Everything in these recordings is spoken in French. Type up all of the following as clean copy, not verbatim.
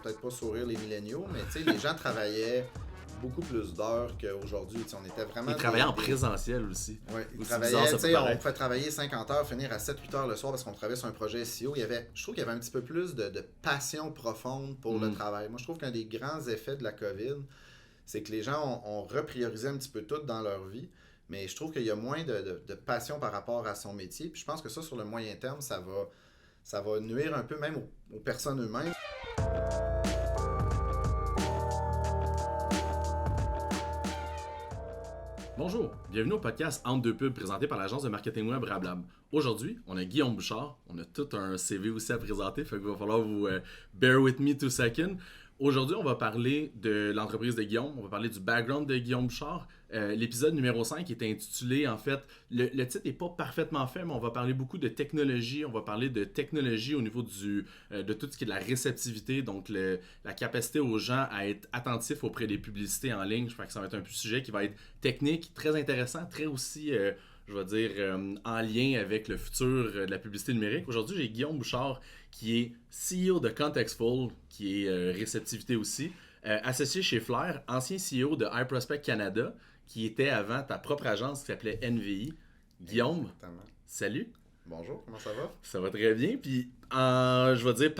peut-être pas sourire les milléniaux, mais les gens travaillaient beaucoup plus d'heures qu'aujourd'hui. On était vraiment... Ils travaillaient en présentiel aussi. Oui, ils Aussi travaillaient, bizarre, ça on pouvait travailler 50 heures, finir à 7-8 heures le soir parce qu'on travaillait sur un projet SEO. Je trouve qu'il y avait un petit peu plus de passion profonde pour le travail. Moi, je trouve qu'un des grands effets de la COVID, c'est que les gens ont repriorisé un petit peu tout dans leur vie, mais je trouve qu'il y a moins de passion par rapport à son métier. Puis je pense que ça, sur le moyen terme, ça va nuire un peu même aux personnes eux-mêmes. Bonjour, bienvenue au podcast Entre deux pubs présenté par l'agence de marketing web Rablab. Aujourd'hui, on a Guillaume Bouchard, on a tout un CV aussi à présenter, fait qu'il va falloir vous bear with me 2 seconds. Aujourd'hui, on va parler de l'entreprise de Guillaume, on va parler du background de Guillaume Bouchard. L'épisode numéro 5 est intitulé, en fait, le titre n'est pas parfaitement fait, mais on va parler beaucoup de technologie, on va parler de technologie au niveau de tout ce qui est de la réceptivité, donc la capacité aux gens à être attentifs auprès des publicités en ligne. Je crois que ça va être un sujet qui va être technique, très intéressant, très aussi... je vais dire, en lien avec le futur de la publicité numérique. Aujourd'hui, j'ai Guillaume Bouchard, qui est CEO de Contextful, qui est réceptivité aussi, associé chez Flair, ancien CEO de iProspect Canada, qui était avant ta propre agence qui s'appelait NVI. Guillaume, Exactement. Salut. Bonjour, comment ça va? Ça va très bien. Puis, je vais dire,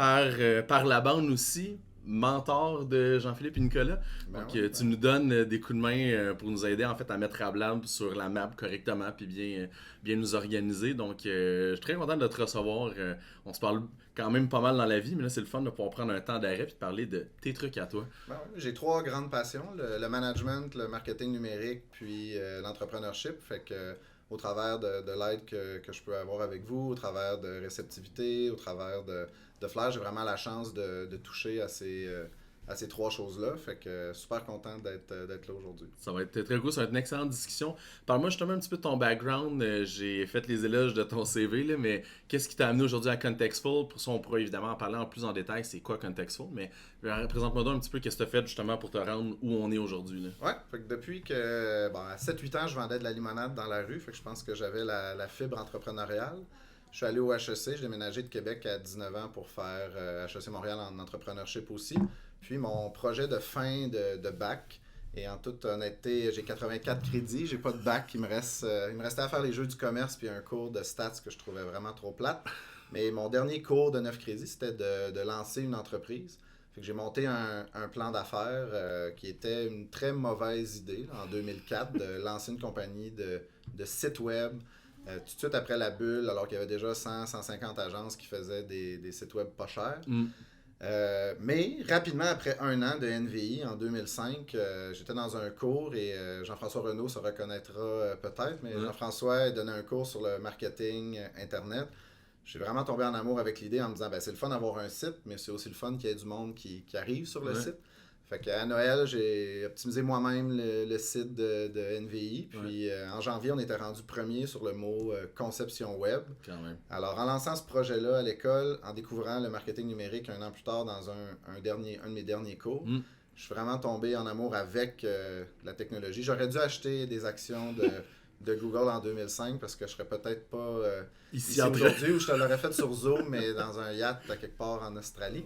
par la bande aussi, mentor de Jean-Philippe et Nicolas. Donc, tu nous donnes des coups de main pour nous aider en fait à mettre Rablab sur la map correctement puis bien nous organiser. Donc, je suis très content de te recevoir. On se parle quand même pas mal dans la vie, mais là, c'est le fun de pouvoir prendre un temps d'arrêt et de parler de tes trucs à toi. J'ai 3 grandes passions, le management, le marketing numérique, puis l'entrepreneurship. Fait que au travers de l'aide que je peux avoir avec vous, au travers de réceptivité, au travers de Flair, j'ai vraiment la chance de toucher à ces 3 choses-là. Fait que super content d'être là aujourd'hui. Ça va être très cool, ça va être une excellente discussion. Parle-moi justement un petit peu de ton background. J'ai fait les éloges de ton CV, là, mais qu'est-ce qui t'a amené aujourd'hui à Contextful? Pour ça, on pourra évidemment en parler en plus en détail, c'est quoi Contextful, mais présente-moi donc un petit peu qu'est-ce que tu as fait justement pour te rendre où on est aujourd'hui. Là. Ouais, fait que depuis que à 7-8 ans, je vendais de la limonade dans la rue, fait que je pense que j'avais la fibre entrepreneuriale. Je suis allé au HEC, j'ai déménagé de Québec à 19 ans pour faire HEC Montréal en entrepreneurship aussi. Puis mon projet de fin de bac, et en toute honnêteté, j'ai 84 crédits, j'ai pas de bac, il me restait à faire les jeux du commerce puis un cours de stats que je trouvais vraiment trop plate. Mais mon dernier cours de 9 crédits, c'était de lancer une entreprise. Fait que j'ai monté un plan d'affaires qui était une très mauvaise idée là, en 2004, de lancer une compagnie de sites web. Tout de suite après la bulle, alors qu'il y avait déjà 100-150 agences qui faisaient des sites web pas chers. Mais rapidement, après 1 an de NVI, en 2005, j'étais dans un cours et Jean-François Renaud se reconnaîtra peut-être, mais Jean-François donnait un cours sur le marketing Internet. J'ai vraiment tombé en amour avec l'idée en me disant c'est le fun d'avoir un site, mais c'est aussi le fun qu'il y ait du monde qui arrive sur le site. Fait qu'à Noël, j'ai optimisé moi-même le site de NVI. Puis en janvier, on était rendu premier sur le mot conception web. Quand même. Alors en lançant ce projet-là à l'école, en découvrant le marketing numérique 1 an plus tard dans un de mes derniers cours, je suis vraiment tombé en amour avec la technologie. J'aurais dû acheter des actions de Google en 2005 parce que je serais peut-être pas ici aujourd'hui ou je te l'aurais fait sur Zoom mais dans un yacht à quelque part en Australie.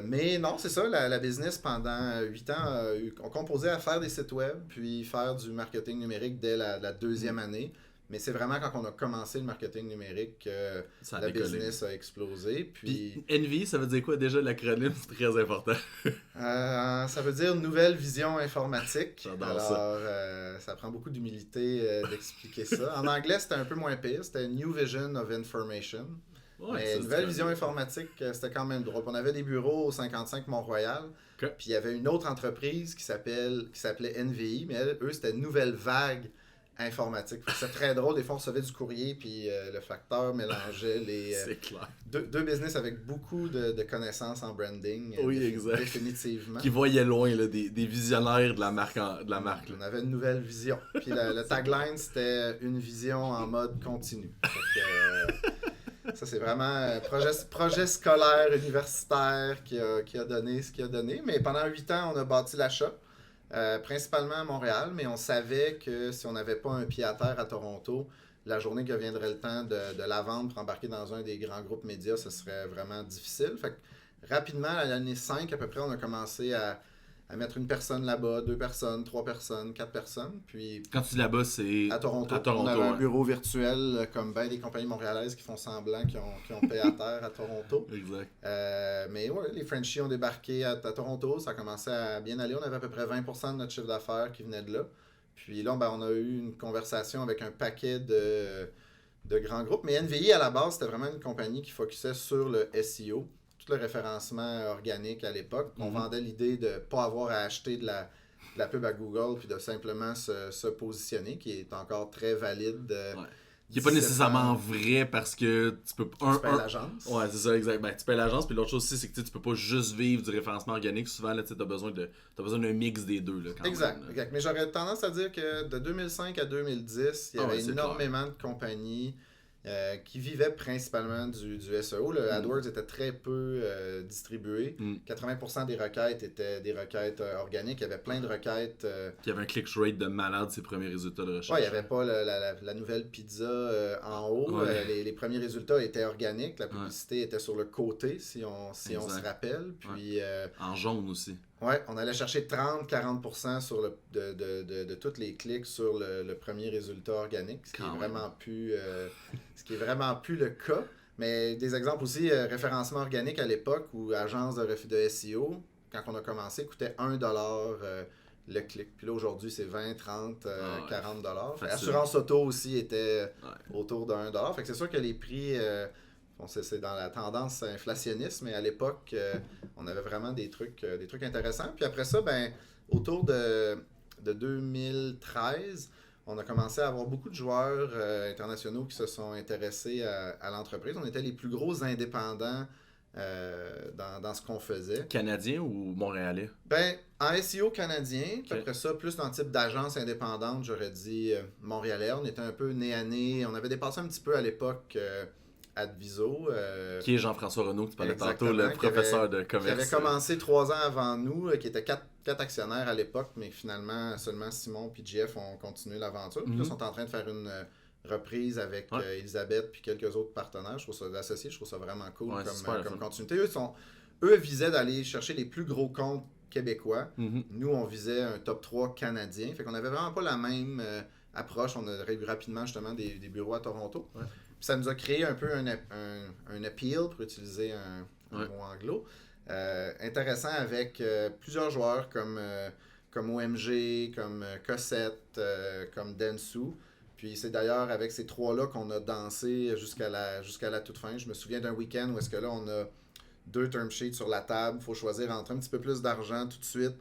Mais non, c'est ça, la business pendant 8 ans on composait à faire des sites web puis faire du marketing numérique dès la 2e année. Mais c'est vraiment quand on a commencé le marketing numérique que la business a explosé. Puis NVI, ça veut dire quoi déjà l'acronyme? C'est très important. Ça veut dire Nouvelle Vision Informatique. J'adore alors, ça. Ça prend beaucoup d'humilité d'expliquer ça. En anglais, c'était un peu moins pire. C'était New Vision of Information. Mais Nouvelle Vision Informatique, c'était quand même drôle. On avait des bureaux au 55 Mont-Royal. Puis il y avait une autre entreprise qui s'appelait NVI, mais eux, c'était Nouvelle Vague Informatique. C'est très drôle. Des fois, on recevait du courrier, puis le facteur mélangeait les deux business avec beaucoup de connaissances en branding. Oui, exact. Définitivement. Qui voyaient loin là, des visionnaires de la marque. On avait une nouvelle vision. Puis le tagline, c'était une vision en mode continu. Ça, c'est vraiment un projet scolaire, universitaire qui a donné ce qu'il a donné. Mais pendant 8 ans, on a bâti l'achat. Principalement à Montréal, mais on savait que si on n'avait pas un pied à terre à Toronto, la journée que viendrait le temps de la vendre pour embarquer dans un des grands groupes médias, ce serait vraiment difficile. Fait que rapidement, à l'année 5 à peu près, on a commencé à mettre une personne là-bas, 2 personnes, 3 personnes, 4 personnes. Puis Quand tu dis là-bas, c'est à Toronto, on avait un bureau virtuel comme bien des compagnies montréalaises qui font semblant qui ont payé à terre à Toronto. Exact. Mais ouais, les Frenchies ont débarqué à Toronto, ça a commencé à bien aller. On avait à peu près 20% de notre chiffre d'affaires qui venait de là. Puis là, on a eu une conversation avec un paquet de grands groupes. Mais NVI, à la base, c'était vraiment une compagnie qui focusait sur le SEO, tout le référencement organique à l'époque. On vendait l'idée de ne pas avoir à acheter de la pub à Google puis de simplement se positionner, qui est encore très valide. Qui n'est pas nécessairement vrai parce que tu peux... Tu payes l'agence. Ouais, c'est ça, exact. Ben, tu payes l'agence, puis l'autre chose aussi, c'est que tu peux pas juste vivre du référencement organique. Souvent, tu as besoin d'un mix des deux. Là, quand exact, même, exact. Mais j'aurais tendance à dire que de 2005 à 2010, il y avait énormément de compagnies qui vivaient principalement du SEO. Le AdWords était très peu distribué. 80% des requêtes étaient des requêtes organiques. Il y avait plein de requêtes. Il y avait un click rate de malade, ces premiers résultats de recherche. Ouais, il n'y avait pas la nouvelle pizza en haut. Les premiers résultats étaient organiques. La publicité était sur le côté, si on se rappelle. Puis, en jaune aussi. Ouais, on allait chercher 30-40% sur de tous les clics sur le premier résultat organique, ce qui est vraiment plus le cas. Mais des exemples aussi, référencement organique à l'époque ou agence de SEO, quand on a commencé, coûtait 1$ le clic. Puis là, aujourd'hui, c'est 20, 30, 40$. Assurance auto aussi était autour de 1$. Fait que c'est sûr que les prix... c'est dans la tendance inflationniste, mais à l'époque, on avait vraiment des trucs intéressants. Puis après ça, autour de 2013, on a commencé à avoir beaucoup de joueurs internationaux qui se sont intéressés à l'entreprise. On était les plus gros indépendants dans ce qu'on faisait. Canadien ou montréalais? En SEO canadien, puis après ça, plus dans le type d'agence indépendante, j'aurais dit montréalais. On était un peu nez à nez. On avait dépassé un petit peu à l'époque... Adviso. Qui est Jean-François Renaud, que tu parlais tantôt, le professeur de commerce. Qui avait commencé 3 ans avant nous, qui était 4 actionnaires à l'époque, mais finalement, seulement Simon et JF ont continué l'aventure. Puis là, ils sont en train de faire une reprise avec Elisabeth puis quelques autres partenaires. Je trouve ça associés, je trouve ça vraiment cool comme continuité. Eux visaient d'aller chercher les plus gros comptes québécois. Nous, on visait un top 3 canadien. Fait qu'on avait vraiment pas la même approche. On a réduit rapidement justement des bureaux à Toronto. Puis ça nous a créé un peu un appeal, pour utiliser un mot anglo, intéressant avec plusieurs joueurs comme OMG, comme Cossette, comme Dentsu. Puis c'est d'ailleurs avec ces 3-là qu'on a dansé jusqu'à la toute fin. Je me souviens d'un week-end où est-ce que là, on a 2 term sheets sur la table. Il faut choisir entre un petit peu plus d'argent tout de suite,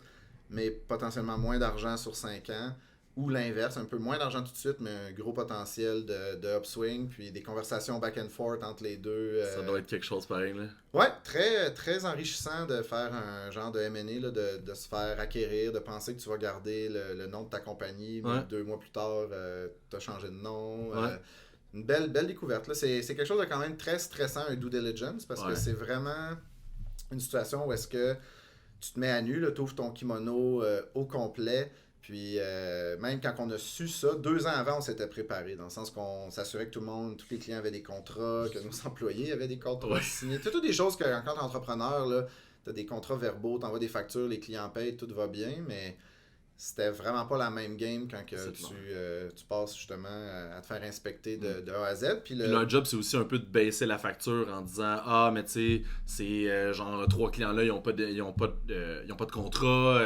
mais potentiellement moins d'argent sur 5 ans. Ou l'inverse, un peu moins d'argent tout de suite, mais un gros potentiel de upswing, puis des conversations back and forth entre les deux. Ça doit être quelque chose pareil, là. Ouais, très, très enrichissant de faire un genre de M&A, là, de se faire acquérir, de penser que tu vas garder le nom de ta compagnie, mais 2 mois plus tard, tu as changé de nom. Une belle découverte. Là. C'est quelque chose de quand même très stressant, un due diligence, parce que c'est vraiment une situation où est-ce que tu te mets à nu, tu ouvres ton kimono au complet. Puis, même quand on a su ça, 2 ans avant, on s'était préparé, dans le sens qu'on s'assurait que tout le monde, tous les clients avaient des contrats, que nos employés avaient des contrats signés. C'est toutes des choses que, quand tu es entrepreneur, tu as des contrats verbaux, tu envoies des factures, les clients payent, tout va bien, mais c'était vraiment pas la même game quand que tu passes justement à te faire inspecter de A à Z. Puis leur job, c'est aussi un peu de baisser la facture en disant « Ah, mais tu sais, c'est genre 3 clients-là, ils ont pas de contrat,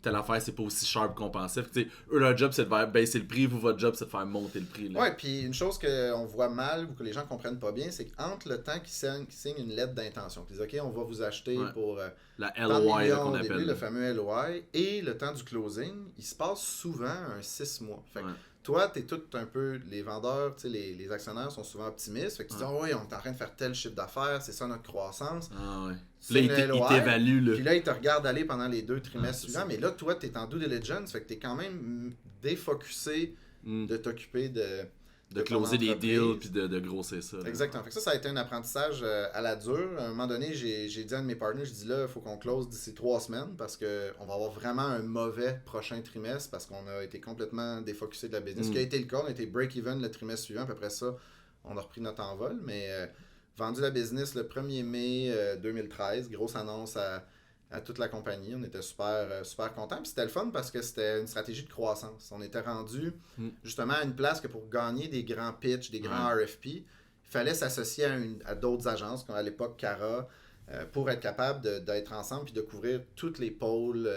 telle affaire, c'est pas aussi sharp qu'on pensait. » Eux, leur job, c'est de faire baisser le prix, vous, votre job, c'est de faire monter le prix. Là. Ouais, puis une chose qu'on voit mal ou que les gens comprennent pas bien, c'est qu'entre le temps qu'ils signent une lettre d'intention, qu'ils disent « OK, on va vous acheter pour la LOI là, qu'on au début, appelle. Le fameux LOI, et le temps du closing, il se passe souvent un 6 mois. Fait que toi, t'es tout un peu... Les vendeurs, les actionnaires sont souvent optimistes. Fait que tu dis, oui, on est en train de faire tel chiffre d'affaires, c'est ça notre croissance. Là, ils t'évaluent. Puis là, ils te regardent aller pendant les 2 trimestres suivants. Mais là, toi, t'es en due diligence. Fait que t'es quand même défocusé de t'occuper de closer des deals puis de grossir ça. Exactement. Fait que ça a été un apprentissage à la dure. À un moment donné, j'ai dit à un de mes partenaires, je dis là, il faut qu'on close d'ici 3 semaines parce qu'on va avoir vraiment un mauvais prochain trimestre parce qu'on a été complètement défocusé de la business. Ce qui a été le cas, on a été break-even le trimestre suivant, puis après ça, on a repris notre envol. Mais vendu la business le 1er mai 2013. Grosse annonce à toute la compagnie. On était super contents. Puis c'était le fun parce que c'était une stratégie de croissance. On était rendu justement à une place que pour gagner des grands pitchs, des grands RFP, il fallait s'associer à d'autres agences, comme à l'époque Cara, pour être capable d'être ensemble puis de couvrir tous les pôles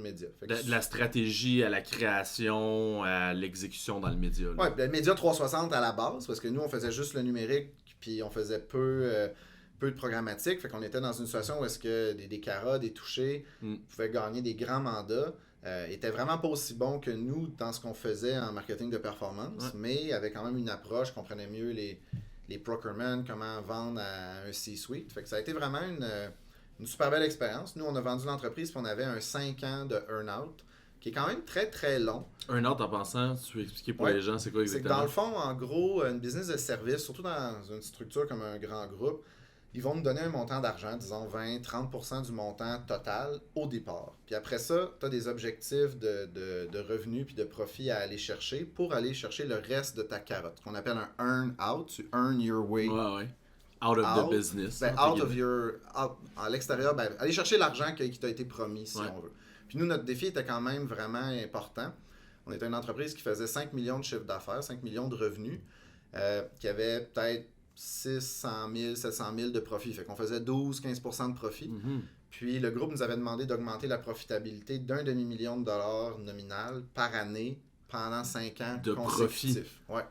médias. De la stratégie à la création, à l'exécution dans le média. Oui, le média 360 à la base, parce que nous, on faisait juste le numérique puis on faisait peu de programmatique. Fait qu'on était dans une situation où est-ce que des caras, des touchés pouvaient gagner des grands mandats. Étaient vraiment pas aussi bons que nous dans ce qu'on faisait en marketing de performance, mais avait quand même une approche, comprenait mieux les procurements, comment vendre à un C-suite. Fait que ça a été vraiment une super belle expérience. Nous, on a vendu l'entreprise puis on avait un 5 ans de earn-out qui est quand même très, très long. Earn-out en pensant, tu veux expliquer pour les gens, c'est quoi exactement? C'est que dans le fond, en gros, une business de service, surtout dans une structure comme un grand groupe, ils vont nous donner un montant d'argent, disons 20-30% du montant total au départ. Puis après ça, tu as des objectifs de revenus puis de profit à aller chercher pour aller chercher le reste de ta carotte, qu'on appelle un earn-out. Tu earn your way out of the business. À l'extérieur, aller chercher l'argent qui t'a été promis, si on veut. Puis nous, notre défi était quand même vraiment important. On était une entreprise qui faisait 5 millions de chiffre d'affaires, 5 millions de revenus, qui avait peut-être 600 000, 700 000 de profit. Fait qu'on faisait 12-15% de profit. Puis le groupe nous avait demandé d'augmenter la profitabilité d'1 demi-million de dollars nominal par année pendant 5 ans de consécutifs. Ouais.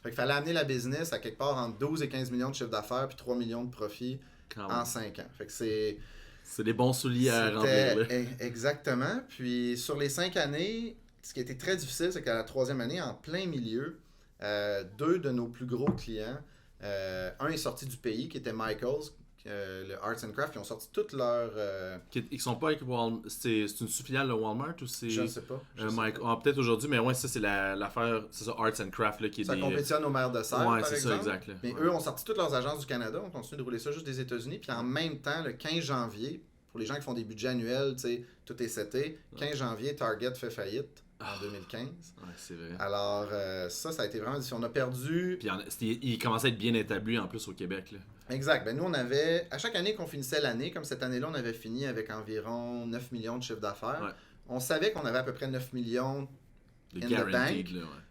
Fait qu'il fallait amener la business à quelque part entre 12 et 15 millions de chiffre d'affaires puis 3 millions de profit en 5 ans. Fait que c'est des bons souliers à remplir. Là. Exactement. Puis sur les 5 années, ce qui était très difficile, c'est qu'à la 3e année, en plein milieu, 2 de nos plus gros clients, un est sorti du pays, qui était Michaels, le Arts and Crafts, qui ont sorti toutes leurs... Ils sont pas avec Walmart. C'est une sous-filiale de Walmart ou c'est... Je ne sais pas. Peut-être aujourd'hui, mais ça c'est l'affaire, c'est ça, Arts and Crafts là, qui est ça compétitionne aux maires de serre, par exemple. Ça, exact. Là. Mais eux ont sorti toutes leurs agences du Canada, on continue de rouler ça juste des États-Unis, puis en même temps, le 15 janvier, pour les gens qui font des budgets annuels, tout est seté, 15 janvier, Target fait faillite. En 2015. Ouais, c'est vrai. Alors, ça a été vraiment difficile. On a perdu... Puis il commençait à être bien établi en plus au Québec. Là. Exact. Nous, on avait... À chaque année qu'on finissait l'année, comme cette année-là, on avait fini avec environ 9 millions de chiffre d'affaires. Ouais. On savait qu'on avait à peu près 9 millions in the bank.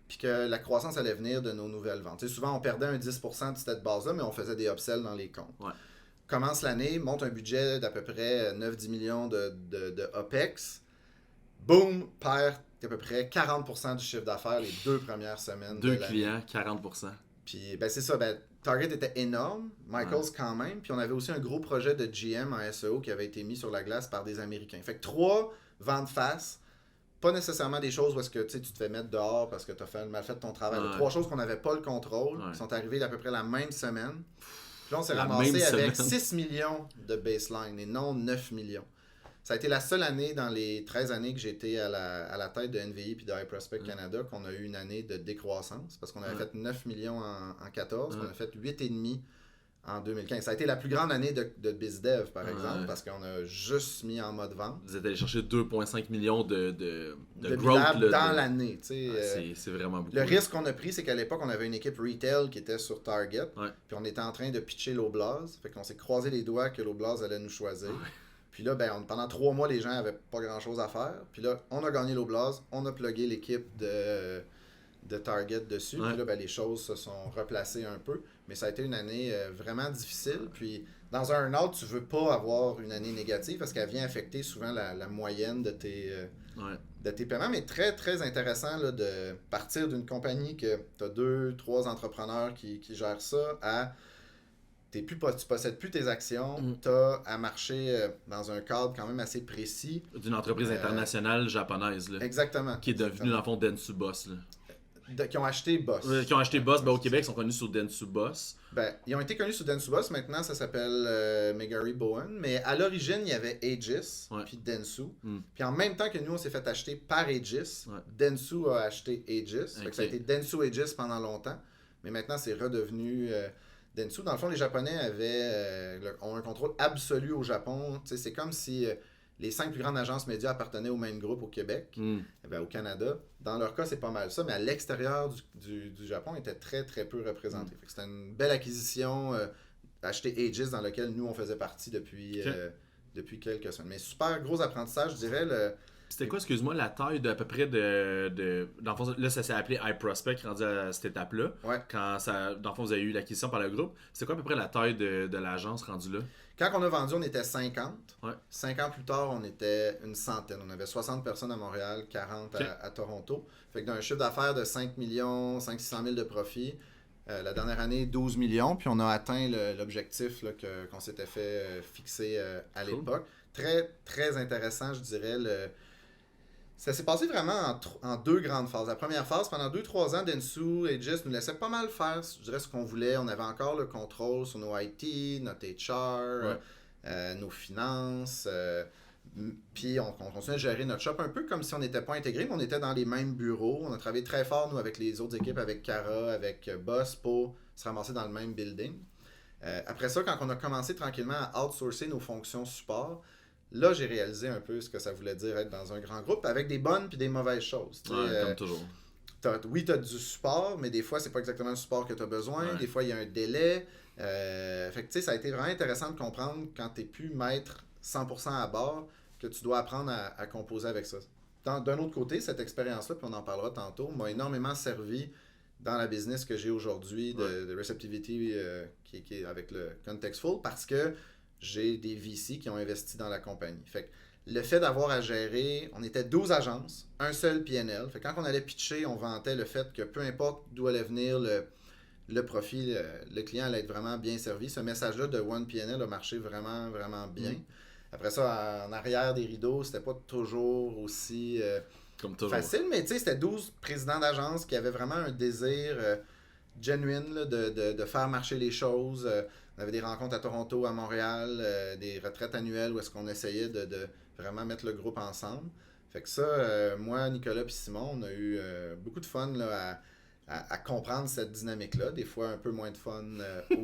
Puis que la croissance allait venir de nos nouvelles ventes. Souvent, on perdait un 10% de cette base-là, mais on faisait des upsells dans les comptes. Ouais. Commence l'année, monte un budget d'à peu près 9-10 millions de OPEX. Boom, perd à peu près 40% du chiffre d'affaires les 2 premières semaines. 2 clients, 40%. Puis c'est ça, Target était énorme, Michaels quand même, puis on avait aussi un gros projet de GM en SEO qui avait été mis sur la glace par des Américains. Fait que 3 ventes face, pas nécessairement des choses où est-ce que tu te fais mettre dehors parce que tu as mal fait ton travail. 3 choses qu'on n'avait pas le contrôle, qui sont arrivées à peu près la même semaine. Puis là, on s'est ramassé avec 6 millions de baseline et non 9 millions. Ça a été la seule année dans les 13 années que j'étais à la tête de NVI et de iProspect Canada qu'on a eu une année de décroissance parce qu'on avait fait 9 millions en 14, on a fait 8,5 en 2015. Ça a été la plus grande année de BizDev, par exemple, parce qu'on a juste mis en mode vente. Vous êtes allé chercher 2,5 millions de growth dans l'année. C'est vraiment beaucoup. Le risque qu'on a pris, c'est qu'à l'époque, on avait une équipe retail qui était sur Target, puis on était en train de pitcher l'Oblaz. Fait qu'on s'est croisé les doigts que l'Oblaz allait nous choisir. Puis là, pendant 3 mois, les gens n'avaient pas grand-chose à faire. Puis là, on a gagné l'Oblaz, on a plugué l'équipe de Target dessus. Puis là, les choses se sont replacées un peu. Mais ça a été une année vraiment difficile. Puis dans un earn-out, tu veux pas avoir une année négative parce qu'elle vient affecter souvent la moyenne de tes paiements. Mais très, très intéressant là, de partir d'une compagnie que tu as 2-3 entrepreneurs qui gèrent ça à... Tu possèdes plus tes actions, tu as à marcher dans un cadre quand même assez précis. D'une entreprise internationale japonaise. Là, exactement. Qui est devenue, dans le fond, Dentsu Boss. Là. Qui ont acheté Boss. Qui ont acheté Boss. Au Québec, ils sont connus sous Dentsu Boss. Ils ont été connus sous Dentsu Boss. Maintenant, ça s'appelle Megari Bowen. Mais à l'origine, il y avait Aegis puis Dentsu. Puis en même temps que nous, on s'est fait acheter par Aegis, Dentsu a acheté Aegis. Ça a été Dentsu Aegis pendant longtemps. Mais maintenant, c'est redevenu... Dentsu, dans le fond, les Japonais ont un contrôle absolu au Japon. C'est comme si les 5 plus grandes agences médias appartenaient au même groupe au Québec, au Canada. Dans leur cas, c'est pas mal ça, mais à l'extérieur du Japon, ils étaient très, très peu représentés. C'était une belle acquisition acheté Aegis, dans lequel nous, on faisait partie depuis, Ok. depuis quelques semaines. Mais super gros apprentissage, je dirais. C'était quoi, excuse-moi, la taille d'à peu près dans le fond, là, ça s'est appelé iProspect rendu à cette étape-là. Ouais. Quand ça, dans le fond, vous avez eu l'acquisition par le groupe. C'était quoi à peu près la taille de l'agence rendue là? Quand on a vendu, on était 50. Ouais. 5 ans plus tard, on était une centaine. On avait 60 personnes à Montréal, 40 Ok. à Toronto. Fait que d'un chiffre d'affaires de 5 millions, 500-600 000 de profit, la dernière année, 12 millions. Puis on a atteint l'objectif là, qu'on s'était fait fixer à Cool. l'époque. Très, très intéressant, je dirais. Ça s'est passé vraiment en deux grandes phases. La première phase, pendant 2-3 ans, Dentsu et Aegis nous laissaient pas mal faire, je dirais, ce qu'on voulait. On avait encore le contrôle sur nos IT, notre HR, nos finances. Puis on continuait à gérer notre shop un peu comme si on n'était pas intégré, mais on était dans les mêmes bureaux. On a travaillé très fort, nous, avec les autres équipes, avec Cara, avec Boss, pour se ramasser dans le même building. Après ça, quand on a commencé tranquillement à outsourcer nos fonctions support, là, j'ai réalisé un peu ce que ça voulait dire être dans un grand groupe avec des bonnes puis des mauvaises choses. Comme toujours. Oui, tu as du support, mais des fois, c'est pas exactement le support que tu as besoin. Ouais. Des fois, il y a un délai. Fait que, tu sais, ça a été vraiment intéressant de comprendre quand tu n'es plus maître 100% à bord que tu dois apprendre à composer avec ça. D'un autre côté, cette expérience-là, puis on en parlera tantôt, m'a énormément servi dans la business que j'ai aujourd'hui de Receptivity qui est avec le Contextful parce que j'ai des VC qui ont investi dans la compagnie. Fait que le fait d'avoir à gérer, on était 12 agences, un seul PNL. Fait que quand on allait pitcher, on vantait le fait que peu importe d'où allait venir le profit, le client allait être vraiment bien servi. Ce message-là de One PNL a marché vraiment, vraiment bien. Après ça, en arrière des rideaux, c'était pas toujours aussi Comme toujours. facile, mais tu sais, c'était 12 présidents d'agence qui avaient vraiment un désir genuine là, de faire marcher les choses. On avait des rencontres à Toronto, à Montréal, des retraites annuelles où est-ce qu'on essayait de vraiment mettre le groupe ensemble. Fait que ça, moi, Nicolas et Simon, on a eu beaucoup de fun là, à comprendre cette dynamique-là. Des fois, un peu moins de fun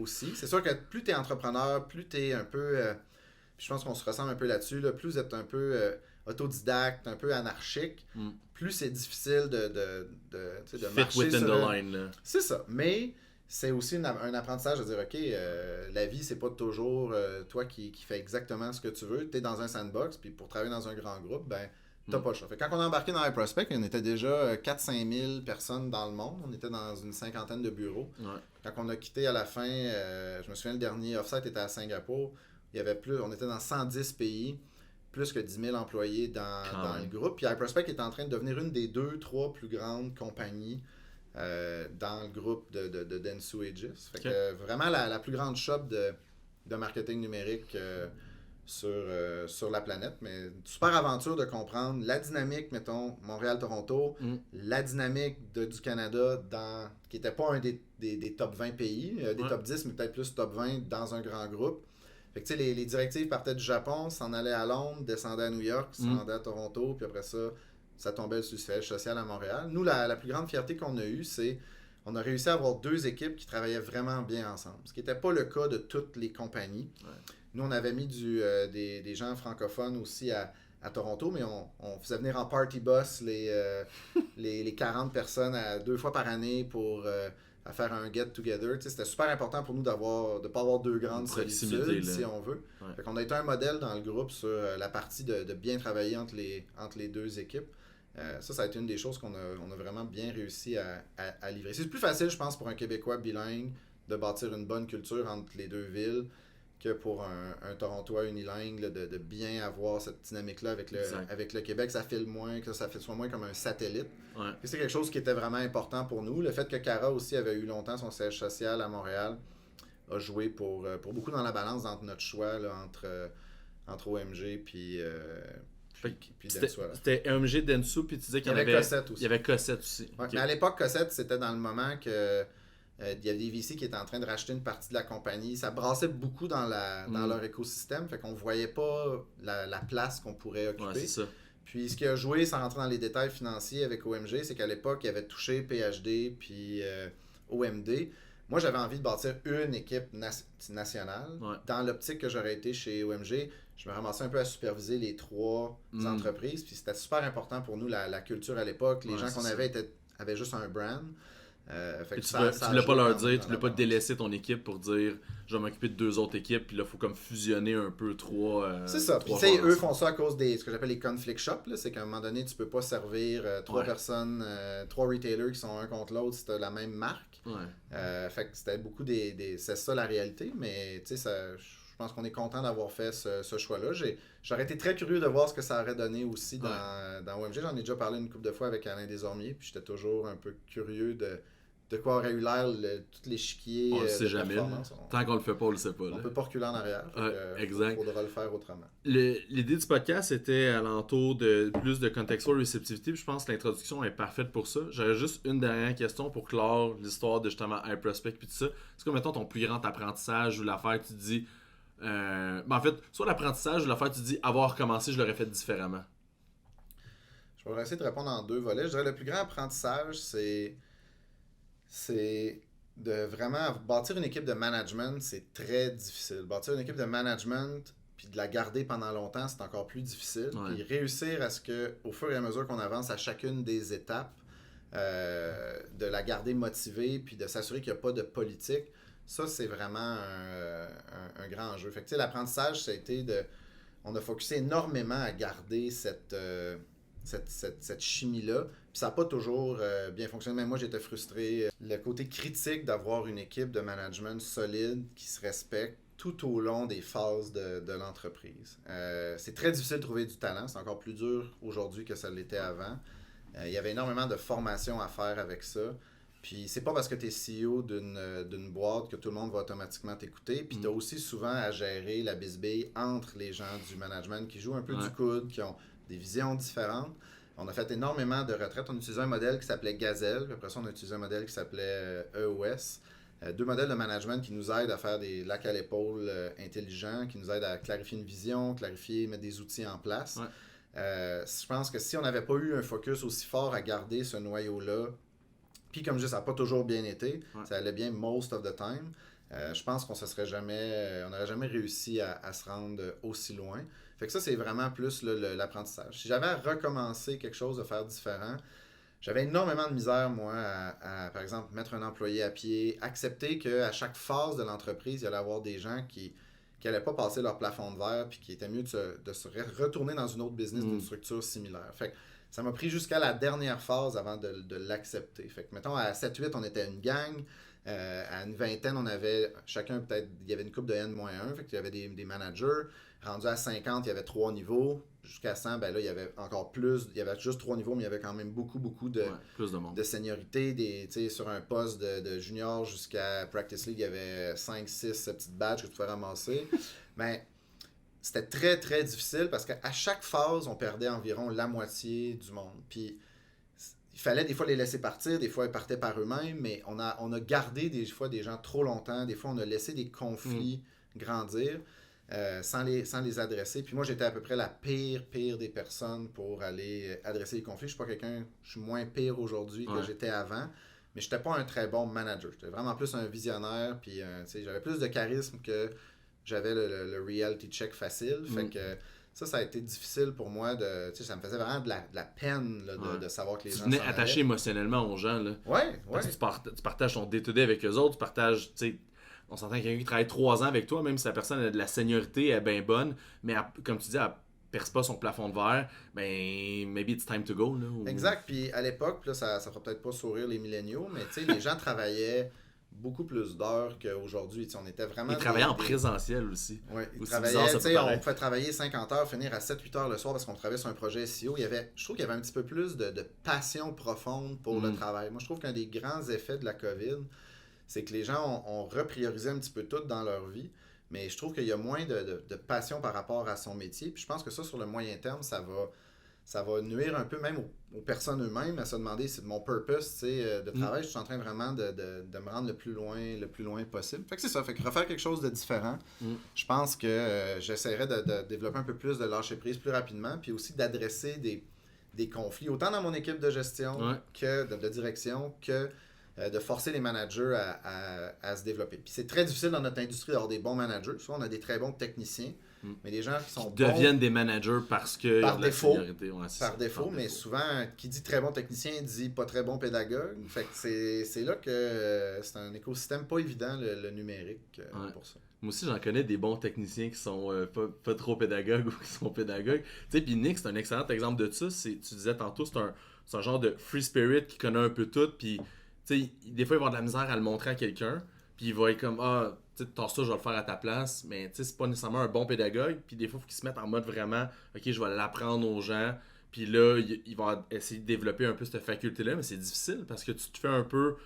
aussi. C'est sûr que plus tu es entrepreneur, plus tu es un peu... je pense qu'on se ressemble un peu là-dessus. Là, plus vous êtes un peu autodidacte, un peu anarchique, plus c'est difficile de Fit marcher within sur the line. Là. C'est ça. Mais c'est aussi un apprentissage de dire, OK, la vie, c'est pas toujours toi qui fais exactement ce que tu veux. Tu es dans un sandbox, puis pour travailler dans un grand groupe, ben, t'as pas le choix. Fait que quand on a embarqué dans iProspect, on était déjà 4-5 000 personnes dans le monde. On était dans une cinquantaine de bureaux. Ouais. Quand on a quitté à la fin, je me souviens, le dernier offsite était à Singapour. Il y avait on était dans 110 pays, plus que 10 000 employés dans le groupe. Puis iProspect est en train de devenir une des 2-3 plus grandes compagnies dans le groupe de Dentsu Aegis. Fait que vraiment la plus grande shop de marketing numérique sur la planète. Mais une super aventure de comprendre la dynamique, mettons, Montréal-Toronto, la dynamique du Canada, qui n'était pas un des top 20 pays, des top 10, mais peut-être plus top 20 dans un grand groupe. Fait que tu sais, les directives partaient du Japon, s'en allaient à Londres, descendaient à New York, s'en rendaient à Toronto, puis après ça tombait sur le siège social à Montréal. Nous, la plus grande fierté qu'on a eue, c'est on a réussi à avoir 2 équipes qui travaillaient vraiment bien ensemble. Ce qui n'était pas le cas de toutes les compagnies. Ouais. Nous, on avait mis des gens francophones aussi à Toronto, mais on faisait venir en party bus les 40 personnes 2 fois par année pour à faire un get-together. Tu sais, c'était super important pour nous de ne pas avoir 2 grandes solitudes, si on veut. Ouais. Fait qu'on a été un modèle dans le groupe sur la partie de bien travailler entre les 2 équipes. Ça a été une des choses qu'on a vraiment bien réussi à livrer. C'est plus facile, je pense, pour un Québécois bilingue de bâtir une bonne culture entre les 2 villes que pour un Torontois unilingue là, de bien avoir cette dynamique-là avec le Québec. Ça file moins, que ça soit moins comme un satellite. Ouais. C'est quelque chose qui était vraiment important pour nous. Le fait que Cara aussi avait eu longtemps son siège social à Montréal a joué pour beaucoup dans la balance entre notre choix là, entre OMG puis Dentsu. C'était OMG, Dentsu, puis tu disais qu'il y avait Cossette aussi. Il y avait Cossette aussi. Ouais, Okay. mais à l'époque, Cossette, c'était dans le moment que il y avait des VC qui étaient en train de racheter une partie de la compagnie. Ça brassait beaucoup dans leur écosystème, fait qu'on voyait pas la place qu'on pourrait occuper. Ouais, c'est ça. Puis ce qui a joué, sans rentrer dans les détails financiers avec OMG, c'est qu'à l'époque, il avait touché PhD puis OMD. Moi, j'avais envie de bâtir une équipe nationale. Ouais. Dans l'optique que j'aurais été chez OMG, je me ramassais un peu à superviser les 3 entreprises. Puis c'était super important pour nous, la culture à l'époque. Les gens qu'on avait avaient juste un brand. Fait Et que tu ça ne voulais pas joue leur quand même dire, dans tu la voulais pas balance. délaisser ton équipe pour dire je vais m'occuper de 2 autres équipes, puis là, il faut comme fusionner un peu C'est ça. Puis trois tu sais, joueurs eux ensemble. font ça à cause des ce que j'appelle les conflict shops. Là. C'est qu'à un moment donné, tu peux pas servir trois Ouais. personnes, trois retailers qui sont un contre l'autre si tu as la même marque. Ouais. Fait que c'était beaucoup c'est ça la réalité, mais tu sais, je pense qu'on est content d'avoir fait ce choix-là. J'aurais été très curieux de voir ce que ça aurait donné aussi dans OMG. J'en ai déjà parlé une couple de fois avec Alain Desormiers, puis j'étais toujours un peu curieux de quoi aurait eu l'air tout l'échiquier On le sait de jamais. performance. Tant qu'on le fait pas, on le sait pas. On Là. peut pas reculer en arrière. Exact. Il faudra le faire autrement. L'idée du podcast était alentour de plus de contextual receptivity, puis je pense que l'introduction est parfaite pour ça. J'aurais juste une dernière question pour clore l'histoire de justement iProspect puis tout ça. C'est comme, mettons, ton plus grand apprentissage ou l'affaire que tu te dis... en fait, soit l'apprentissage ou l'affaire que tu te dis avoir commencé, je l'aurais fait différemment. Je vais essayer de répondre en 2 volets. Je dirais le plus grand apprentissage, c'est de vraiment bâtir une équipe de management, c'est très difficile. Bâtir une équipe de management puis de la garder pendant longtemps, c'est encore plus difficile. Ouais. Puis réussir à ce que, au fur et à mesure qu'on avance à chacune des étapes, de la garder motivée puis de s'assurer qu'il n'y a pas de politique, ça c'est vraiment un grand enjeu. Fait que tu sais, l'apprentissage, ça a été on a focusé énormément à garder cette chimie-là. Puis ça n'a pas toujours bien fonctionné. Même moi, j'étais frustré. Le côté critique d'avoir une équipe de management solide qui se respecte tout au long des phases de l'entreprise. C'est très difficile de trouver du talent. C'est encore plus dur aujourd'hui que ça l'était avant. Il y avait énormément de formation à faire avec ça. Puis c'est pas parce que tu es CEO d'une boîte que tout le monde va automatiquement t'écouter. Puis tu as aussi souvent à gérer la bisbille entre les gens du management qui jouent un peu du coude, qui ont des visions différentes. On a fait énormément de retraites. On utilisait un modèle qui s'appelait Gazelle. Puis après ça, on a utilisé un modèle qui s'appelait EOS. 2 modèles de management qui nous aident à faire des lacs à l'épaule intelligents, qui nous aident à clarifier une vision, mettre des outils en place. Ouais. Je pense que si on n'avait pas eu un focus aussi fort à garder ce noyau-là, puis comme je dis, ça n'a pas toujours bien été, ça allait bien most of the time, je pense qu'on n'aurait jamais réussi à se rendre aussi loin. Fait que ça, c'est vraiment plus l'apprentissage. Si j'avais à recommencer quelque chose, à faire différent, j'avais énormément de misère, moi, par exemple, mettre un employé à pied, accepter qu'à chaque phase de l'entreprise, il y allait avoir des gens qui n'allaient pas passer leur plafond de verre, puis qui était mieux de se retourner dans une autre business d'une structure similaire. Fait que ça m'a pris jusqu'à la dernière phase avant de l'accepter. Fait que, mettons, à 7-8, on était une gang. À une vingtaine, on avait chacun peut-être, il y avait une couple de N-1, fait qu'il y avait des managers. Rendu à 50, il y avait 3 niveaux. Jusqu'à 100, ben là, il y avait encore plus. Il y avait juste 3 niveaux, mais il y avait quand même beaucoup plus de monde. de seniorité. Sur un poste de junior jusqu'à Practice League, il y avait 5-6 petites badges que tu pouvais ramasser. Mais c'était très, très difficile parce qu'à chaque phase, on perdait environ la moitié du monde. Puis il fallait des fois les laisser partir, des fois ils partaient par eux-mêmes, mais on a gardé des fois des gens trop longtemps. Des fois, on a laissé des conflits grandir. Sans les adresser. Puis moi, j'étais à peu près la pire des personnes pour aller adresser les conflits. Je suis moins pire aujourd'hui que j'étais avant, mais j'étais pas un très bon manager. J'étais vraiment plus un visionnaire, puis j'avais plus de charisme que j'avais le reality check facile. Fait que ça a été difficile pour moi. Ça me faisait vraiment de la peine là, de savoir que les gens Tu venais attaché émotionnellement aux gens. Là. Ouais. Parce que tu partages ton day-to-day avec eux autres, tu partages, tu sais, on s'entend quelqu'un qui travaille 3 ans avec toi, même si la personne a de la seniorité, elle est bien bonne, mais comme tu dis, elle perce pas son plafond de verre, ben maybe it's time to go. Là, ou... Exact, puis à l'époque, là, ça fera peut-être pas sourire les milléniaux, mais les gens travaillaient beaucoup plus d'heures qu'aujourd'hui. On était vraiment... Ils travaillaient en présentiel aussi. Oui, ils aussi travaillaient, bizarre, on pouvait travailler 50 heures, finir à 7-8 heures le soir parce qu'on travaillait sur un projet SEO. Je trouve qu'il y avait un petit peu plus de passion profonde pour le travail. Moi, je trouve qu'un des grands effets de la COVID, c'est que les gens ont repriorisé un petit peu tout dans leur vie, mais je trouve qu'il y a moins de passion par rapport à son métier. Puis je pense que ça, sur le moyen terme, ça va nuire un peu même aux personnes eux-mêmes à se demander si mon purpose de travail, je suis en train vraiment de me rendre le plus loin possible. Fait que c'est ça, fait que refaire quelque chose de différent. Je pense que j'essaierai de développer un peu plus de lâcher prise plus rapidement, puis aussi d'adresser des conflits, autant dans mon équipe de gestion que de direction, que de forcer les managers à se développer. Puis c'est très difficile dans notre industrie d'avoir des bons managers. Soit on a des très bons techniciens, mais des gens qui sont deviennent des managers parce que par défaut, par défaut, mais souvent, qui dit très bon technicien dit pas très bon pédagogue. Fait que c'est là que c'est un écosystème pas évident, le numérique, pour ça. Moi aussi, j'en connais des bons techniciens qui sont pas trop pédagogues ou qui sont pédagogues. Tu sais, puis Nick, c'est un excellent exemple de ça. Tu disais tantôt, c'est un genre de free spirit qui connaît un peu tout. Puis, tu sais, des fois, il va avoir de la misère à le montrer à quelqu'un. Puis, il va être comme, ah, tu sais, ça, je vais le faire à ta place. Mais, tu sais, c'est pas nécessairement un bon pédagogue. Puis, des fois, il faut qu'il se mette en mode vraiment, OK, je vais l'apprendre aux gens. Puis là, il va essayer de développer un peu cette faculté-là. Mais c'est difficile parce que tu te fais un peu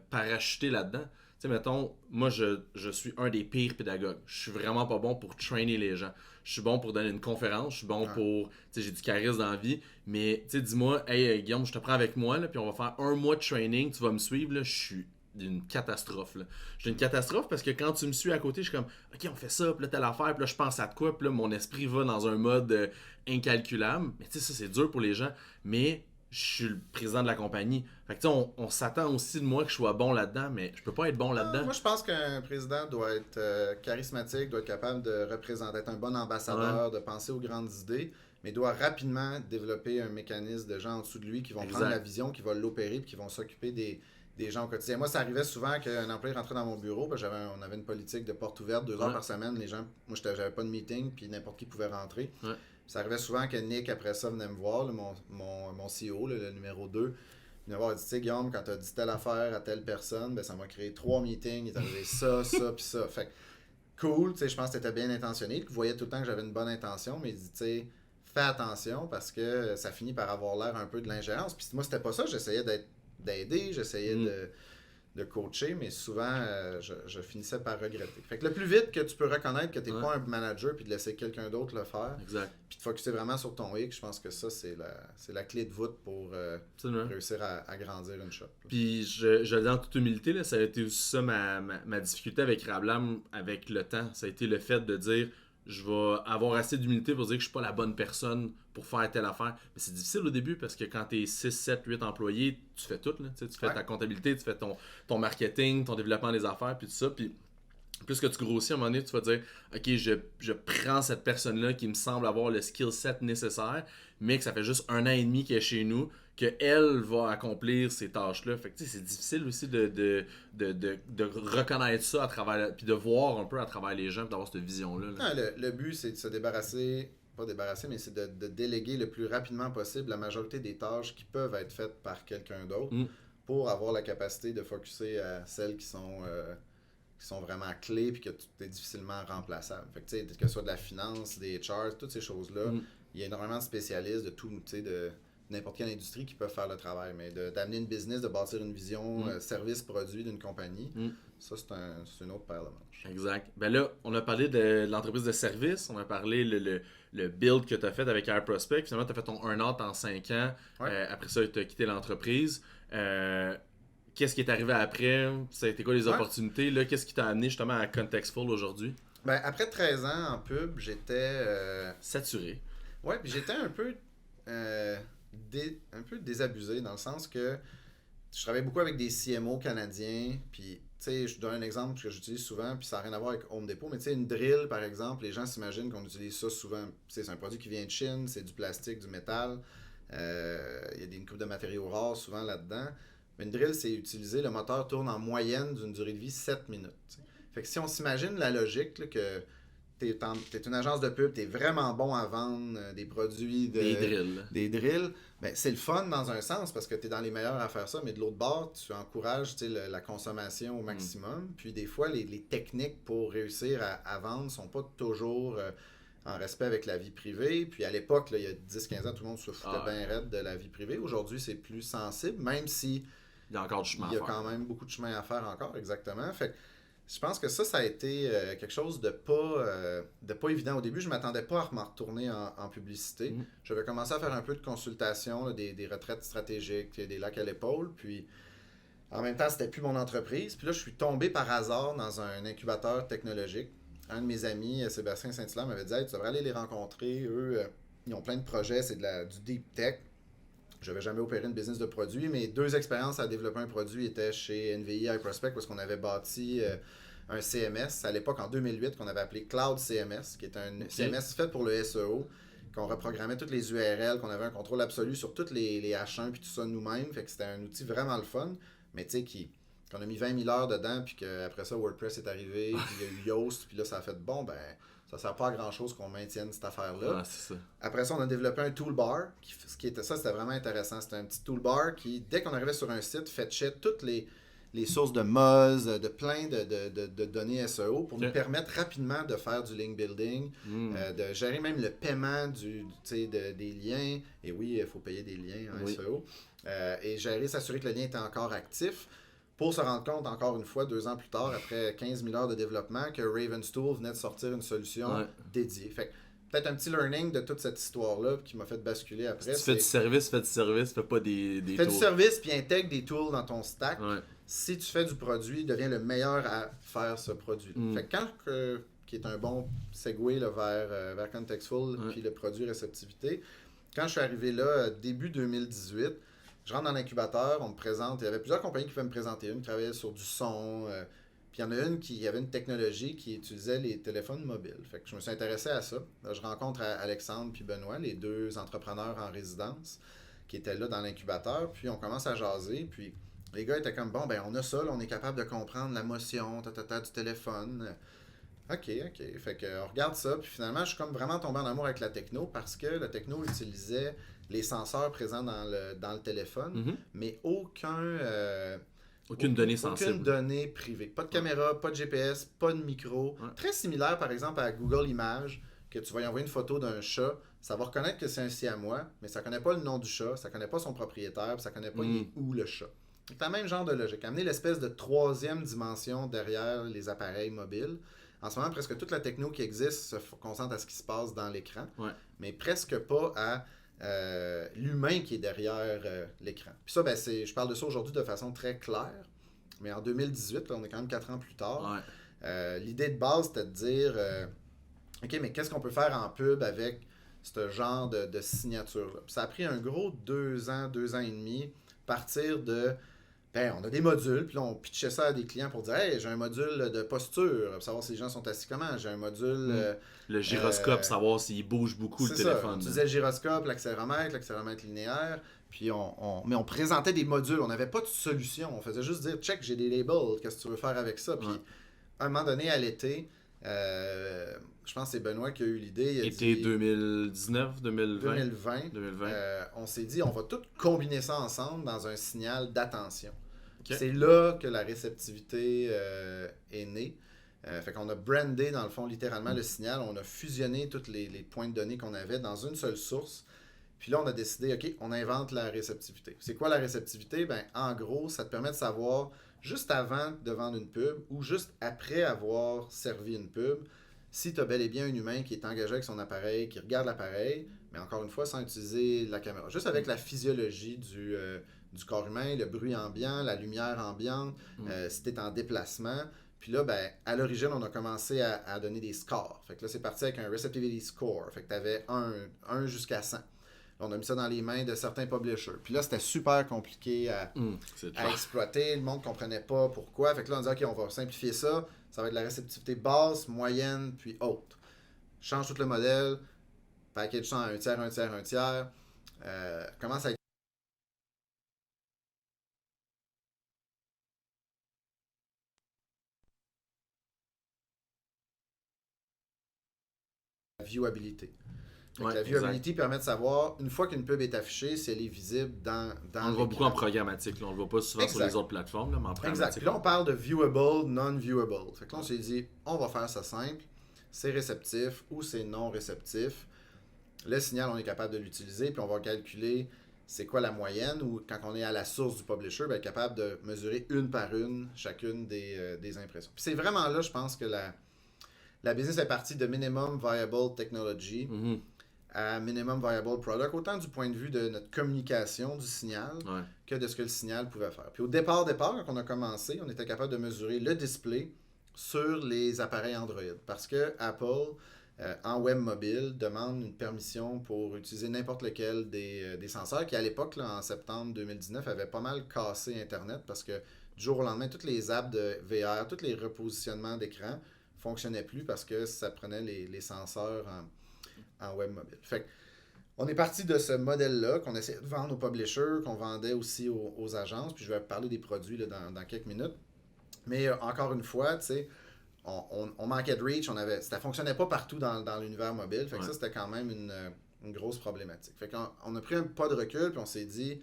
parachuter là-dedans. Tu sais, mettons, moi, je suis un des pires pédagogues. Je suis vraiment pas bon pour trainer les gens. Je suis bon pour donner une conférence, je suis bon pour... Tu sais, j'ai du charisme dans la vie, mais, tu sais, dis-moi, hey, Guillaume, je te prends avec moi, là, puis on va faire 1 mois de training, tu vas me suivre, là, je suis d'une catastrophe, là. Je suis une catastrophe parce que quand tu me suis à côté, je suis comme, OK, on fait ça, puis là, telle affaire, puis là, je pense à de quoi, puis là, mon esprit va dans un mode incalculable. Mais tu sais, ça, c'est dur pour les gens, mais... Je suis le président de la compagnie. Fait que tu sais, on s'attend aussi de moi que je sois bon là-dedans, mais je peux pas être bon là-dedans. Moi, je pense qu'un président doit être charismatique, doit être capable de représenter, être un bon ambassadeur, de penser aux grandes idées, mais doit rapidement développer un mécanisme de gens en dessous de lui qui vont prendre la vision, qui vont l'opérer, puis qui vont s'occuper des gens au quotidien. Moi, ça arrivait souvent qu'un employé rentrait dans mon bureau, on avait une politique de porte ouverte 2 heures par semaine. Les gens, moi, j'avais pas de meeting, puis n'importe qui pouvait rentrer. Ça arrivait souvent que Nick, après ça, venait me voir, là, mon CEO, là, le numéro 2. Il venait voir, il dit, tu sais, Guillaume, quand tu as dit telle affaire à telle personne, ben, ça m'a créé 3 meetings, il est arrivé ça, puis ça. Fait que, cool, tu sais, je pense que tu étais bien intentionné. Il voyait tout le temps que j'avais une bonne intention, mais il dit, tu sais, fais attention parce que ça finit par avoir l'air un peu de l'ingérence. Puis moi, c'était pas ça, j'essayais d'aider, j'essayais de coacher, mais souvent, je finissais par regretter. Fait que le plus vite que tu peux reconnaître que tu n'es pas un manager puis de laisser quelqu'un d'autre le faire, puis de focusser vraiment sur ton X, je pense que ça, c'est la clé de voûte pour réussir à grandir une shop. Puis, je le dis en toute humilité, là, ça a été aussi ça ma difficulté avec Rablam, avec le temps. Ça a été le fait de dire, je vais avoir assez d'humilité pour dire que je suis pas la bonne personne pour faire telle affaire. Mais c'est difficile au début parce que quand tu es 6, 7, 8 employés, tu fais tout. Là, tu fais ta comptabilité, tu fais ton marketing, ton développement des affaires, puis tout ça. Puis plus que tu grossis, à un moment donné, tu vas dire, OK, je prends cette personne-là qui me semble avoir le skill set nécessaire, mais que ça fait juste 1 an et demi qu'elle est chez nous, qu'elle va accomplir ces tâches-là. Fait que c'est difficile aussi de reconnaître ça à travers, puis de voir un peu à travers les gens, puis d'avoir cette vision-là. Non, le but, c'est de se débarrasser, pas débarrasser, mais c'est de déléguer le plus rapidement possible la majorité des tâches qui peuvent être faites par quelqu'un d'autre pour avoir la capacité de focusser à celles qui sont vraiment clés puis que tout est difficilement remplaçable. Fait que, tu sais, que ce soit de la finance, des charts, toutes ces choses-là, il y a énormément de spécialistes de tout, tu sais, de n'importe quelle industrie qui peuvent faire le travail. Mais d'amener une business, de bâtir une vision, service, produit d'une compagnie, ça, c'est une autre paire de manches. Exact. Ben là, on a parlé de l'entreprise de service, on a parlé le build que tu as fait avec Air Prospect. Finalement, tu as fait ton earn-out en 5 ans. Après ça, tu as quitté l'entreprise. Qu'est-ce qui est arrivé après? Ça a été quoi les opportunités? Là? Qu'est-ce qui t'a amené justement à Contextful aujourd'hui? Ben, après 13 ans en pub, j'étais... saturé. Ouais, puis j'étais un peu désabusé dans le sens que je travaillais beaucoup avec des CMO canadiens, puis tu sais, je donne un exemple que j'utilise souvent, puis ça n'a rien à voir avec Home Depot, mais tu sais, une drill par exemple, les gens s'imaginent qu'on utilise ça souvent. C'est un produit qui vient de Chine, c'est du plastique, du métal, il y a une coupe de matériaux rares souvent là-dedans. Mais une drill, c'est utilisé, le moteur tourne en moyenne d'une durée de vie 7 minutes. T'sais. Fait que si on s'imagine la logique, là, que t'es une agence de pub, t'es vraiment bon à vendre des produits des drills, ben, c'est le fun dans un sens parce que t'es dans les meilleurs à faire ça, mais de l'autre bord, tu encourages la consommation au maximum. Puis des fois, les techniques pour réussir à vendre sont pas toujours en respect avec la vie privée. Puis à l'époque, là, il y a 10-15 ans, tout le monde se foutait bien raide de la vie privée. Aujourd'hui, c'est plus sensible, même si il y a encore du chemin à faire. Il y a quand même beaucoup de chemin à faire encore, exactement. Fait que je pense que ça a été quelque chose de pas évident. Au début, je ne m'attendais pas à me retourner en publicité. J'avais commencé à faire un peu de consultation, là, des retraites stratégiques, des lacs à l'épaule. Puis en même temps, c'était plus mon entreprise. Puis là, je suis tombé par hasard dans un incubateur technologique. Un de mes amis, Sébastien Saint-Hilaire, m'avait dit hey, tu devrais aller les rencontrer. Eux, ils ont plein de projets, c'est du deep tech. Je n'avais jamais opéré une business de produit. Mes 2 expériences à développer un produit étaient chez NVI iProspect parce qu'on avait bâti un CMS, à l'époque en 2008, qu'on avait appelé Cloud CMS, qui est un CMS fait pour le SEO, qu'on reprogrammait toutes les URL, qu'on avait un contrôle absolu sur toutes les H1 puis tout ça nous-mêmes. Fait que c'était un outil vraiment le fun, mais tu sais, qu'on a mis 20 000 heures dedans, puis qu'après ça, WordPress est arrivé, puis il y a eu Yoast, puis là, ça a fait bon, ben, ça sert pas à grand-chose qu'on maintienne cette affaire-là. Ah, c'est ça. Après ça, on a développé un toolbar, c'était vraiment intéressant. C'était un petit toolbar qui, dès qu'on arrivait sur un site, fetchait toutes les sources de Moz, de plein de données SEO pour nous permettre rapidement de faire du link building, de gérer même le paiement des liens. Et oui, il faut payer des liens en SEO. Et s'assurer que le lien était encore actif pour se rendre compte, encore une fois, 2 ans plus tard, après 15 000 heures de développement, que Ravenstool venait de sortir une solution dédiée. Fait que, peut-être un petit learning de toute cette histoire-là qui m'a fait basculer après. Si tu fais du service, fais pas des tools. Fais du service puis intègre des tools dans ton stack. Si tu fais du produit, deviens le meilleur à faire ce produit. Fait que qui est un bon segue là, vers Contextful puis le produit réceptivité, quand je suis arrivé là, début 2018, je rentre dans l'incubateur, on me présente, il y avait plusieurs compagnies qui pouvaient me présenter. Une qui travaillait sur du son, puis il y en a une qui avait une technologie qui utilisait les téléphones mobiles. Fait que je me suis intéressé à ça. Là, je rencontre Alexandre puis Benoît, les 2 entrepreneurs en résidence, qui étaient là dans l'incubateur, puis on commence à jaser, puis les gars étaient comme, bon, ben on a ça, là, on est capable de comprendre la motion, du téléphone. OK. Fait que on regarde ça, puis finalement, je suis comme vraiment tombé en amour avec la techno, parce que la techno utilisait les senseurs présents dans le téléphone, mais aucune donnée sensible. Aucune donnée privée. Pas de caméra, pas de GPS, pas de micro. Très similaire, par exemple, à Google Images, que tu vas y envoyer une photo d'un chat, ça va reconnaître que c'est un siamois, mais ça connaît pas le nom du chat, ça connaît pas son propriétaire, puis ça connaît pas il est où le chat. C'est le même genre de logique. Amener l'espèce de 3e dimension derrière les appareils mobiles. En ce moment, presque toute la techno qui existe se concentre à ce qui se passe dans l'écran, mais presque pas à l'humain qui est derrière l'écran. Puis ça, ben, je parle de ça aujourd'hui de façon très claire, mais en 2018, là, on est quand même 4 ans plus tard, l'idée de base, c'était de dire OK, mais qu'est-ce qu'on peut faire en pub avec ce genre de signature-là? Puis ça a pris un gros 2 ans, 2 ans et demi, partir de on a des modules, puis là, on pitchait ça à des clients pour dire « Hey, j'ai un module de posture, pour savoir si les gens sont assis comment. J'ai un module... le gyroscope, savoir s'il bouge beaucoup le téléphone. On utilisait le gyroscope, l'accéléromètre linéaire, puis mais on présentait des modules. On n'avait pas de solution. On faisait juste dire « Check, j'ai des labels, qu'est-ce que tu veux faire avec ça? » Puis à un moment donné, à l'été, je pense que c'est Benoît qui a eu l'idée. Été 2019, 2020. On s'est dit, on va tout combiner ça ensemble dans un signal d'attention. Okay. C'est là que la réceptivité est née. Fait qu'on a brandé, dans le fond, littéralement le signal. On a fusionné tous les points de données qu'on avait dans une seule source. Puis là, on a décidé, OK, on invente la réceptivité. C'est quoi la réceptivité? Ben, en gros, ça te permet de savoir, juste avant de vendre une pub ou juste après avoir servi une pub, si tu as bel et bien un humain qui est engagé avec son appareil, qui regarde l'appareil, mais encore une fois, sans utiliser la caméra. Juste avec la physiologie du corps humain, le bruit ambiant, la lumière ambiante, si tu es en déplacement. Puis là, ben, à l'origine, on a commencé à donner des scores. Fait que là, c'est parti avec un Receptivity Score. Fait que tu avais 1 jusqu'à 100. Là, on a mis ça dans les mains de certains publishers. Puis là, c'était super compliqué à exploiter. Le monde ne comprenait pas pourquoi. Fait que là, on dit, OK, on va simplifier ça. Ça va être la réceptivité basse, moyenne, puis haute. Change tout le modèle. Package ça en 1 tiers, 1 tiers, 1 tiers. Commence à viewabilité. La viewability permet de savoir, une fois qu'une pub est affichée, si elle est visible dans on le voit beaucoup en programmatique. Là. On ne le voit pas souvent sur les autres plateformes, là, mais en programmatique. Exact. Puis là, on parle de viewable, non-viewable. Fait que là, on s'est dit, on va faire ça simple. C'est réceptif ou c'est non réceptif. Le signal, on est capable de l'utiliser, puis on va calculer c'est quoi la moyenne, ou quand on est à la source du publisher, ben, capable de mesurer une par une chacune des impressions. Puis c'est vraiment là, je pense que la business est partie de minimum viable technology à minimum viable product, autant du point de vue de notre communication du signal que de ce que le signal pouvait faire. Puis au départ, quand on a commencé, on était capable de mesurer le display sur les appareils Android. Parce que Apple, en web mobile, demande une permission pour utiliser n'importe lequel des senseurs qui, à l'époque, là, en septembre 2019, avait pas mal cassé Internet parce que du jour au lendemain, toutes les apps de VR, tous les repositionnements d'écran ne fonctionnaient plus parce que ça prenait les senseurs en web mobile. Fait que, on est parti de ce modèle-là qu'on essayait de vendre aux publishers, qu'on vendait aussi aux agences, puis je vais parler des produits là, dans quelques minutes. Mais encore une fois, tu sais, on manquait de reach, ça fonctionnait pas partout dans l'univers mobile, fait que ça c'était quand même une grosse problématique. Fait qu'on a pris un pas de recul, puis on s'est dit,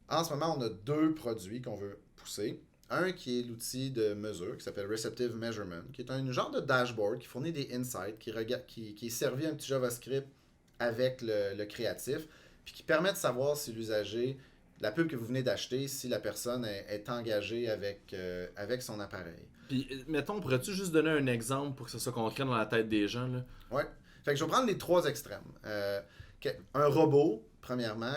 en ce moment, on a 2 produits qu'on veut pousser. Un qui est l'outil de mesure qui s'appelle Receptive Measurement, qui est un genre de dashboard qui fournit des insights, qui est servi un petit JavaScript avec le créatif, puis qui permet de savoir si l'usager, la pub que vous venez d'acheter, si la personne est engagée avec son appareil. Puis, mettons, pourrais-tu juste donner un exemple pour que ça soit concret dans la tête des gens, là? Ouais. Fait que je vais prendre les 3 extrêmes. Un robot, premièrement,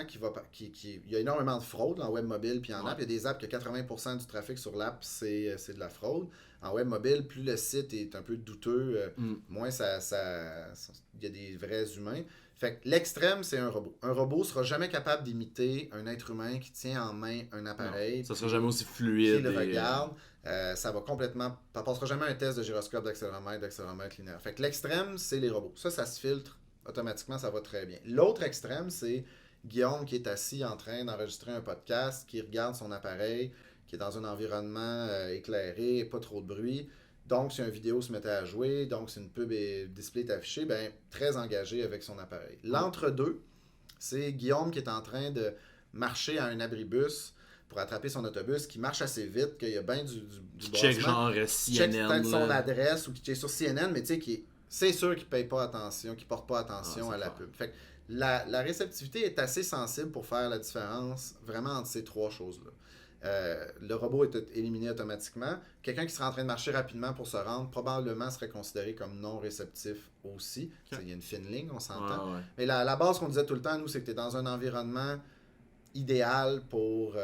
il y a énormément de fraude en web mobile puis en app. Il y a des apps que 80% du trafic sur l'app, c'est de la fraude. En web mobile, plus le site est un peu douteux, moins il y a des vrais humains. Fait que l'extrême, c'est un robot. Un robot ne sera jamais capable d'imiter un être humain qui tient en main un appareil. Non, ça sera jamais aussi fluide. Qui le regarde. Ça passera jamais un test de gyroscope, d'accéléromètre linéaire. Fait que l'extrême, c'est les robots. Ça se filtre automatiquement, ça va très bien. L'autre extrême, c'est Guillaume qui est assis en train d'enregistrer un podcast, qui regarde son appareil, qui est dans un environnement éclairé, pas trop de bruit. Donc, si une vidéo se mettait à jouer, donc si une pub et display est affiché, ben, très engagé avec son appareil. L'entre-deux, c'est Guillaume qui est en train de marcher à un abribus pour attraper son autobus, qui marche assez vite, qu'il y a bien du check genre CNN. Check peut-être son adresse ou qui check sur CNN, mais tu sais, c'est sûr qu'il ne paye pas attention, qu'il ne porte pas attention à la pub. Fait que la réceptivité est assez sensible pour faire la différence vraiment entre ces 3 choses-là. Le robot est éliminé automatiquement. Quelqu'un qui serait en train de marcher rapidement pour se rendre, probablement serait considéré comme non réceptif aussi. Okay. Il y a une fine ligne, on s'entend. Ouais. Mais la base qu'on disait tout le temps, nous, c'est que tu es dans un environnement idéal pour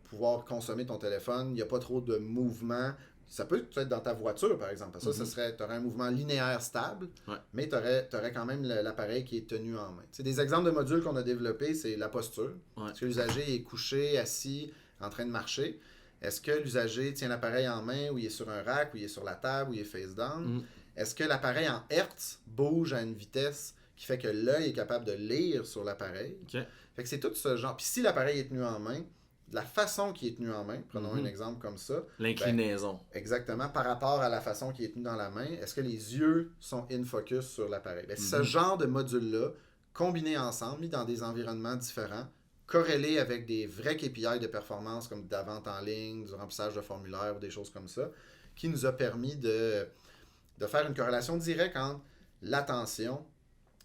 pouvoir consommer ton téléphone. Il n'y a pas trop de mouvement. Ça peut être dans ta voiture, par exemple. Ça, tu aurais un mouvement linéaire stable, mais tu aurais quand même l'appareil qui est tenu en main. T'sais, des exemples de modules qu'on a développés, c'est la posture. Est-ce que l'usager est couché, assis, en train de marcher? Est-ce que l'usager tient l'appareil en main, ou il est sur un rack, ou il est sur la table, ou il est face down? Est-ce que l'appareil en hertz bouge à une vitesse qui fait que l'œil est capable de lire sur l'appareil? Okay. Fait que c'est tout ce genre. Puis si l'appareil est tenu en main, de la façon qui est tenu en main, prenons un exemple comme ça. L'inclinaison. Exactement, par rapport à la façon qui est tenue dans la main, est-ce que les yeux sont in focus sur l'appareil? Ce genre de module-là, combiné ensemble, mis dans des environnements différents, corrélé avec des vrais KPI de performance comme de la vente en ligne, du remplissage de formulaires ou des choses comme ça, qui nous a permis de faire une corrélation directe entre l'attention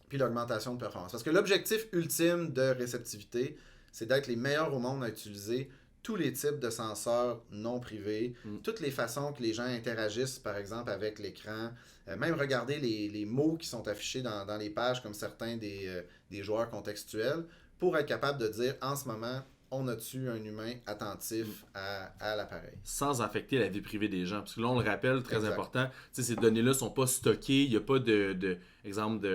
puis l'augmentation de performance. Parce que l'objectif ultime de réceptivité, c'est d'être les meilleurs au monde à utiliser tous les types de senseurs non privés, toutes les façons que les gens interagissent, par exemple, avec l'écran, même regarder les mots qui sont affichés dans les pages, comme certains des joueurs contextuels, pour être capable de dire, en ce moment, on a-tu un humain attentif à l'appareil. Sans affecter la vie privée des gens. Parce que là, on le rappelle, très important, ces données-là ne sont pas stockées, il n'y a pas exemple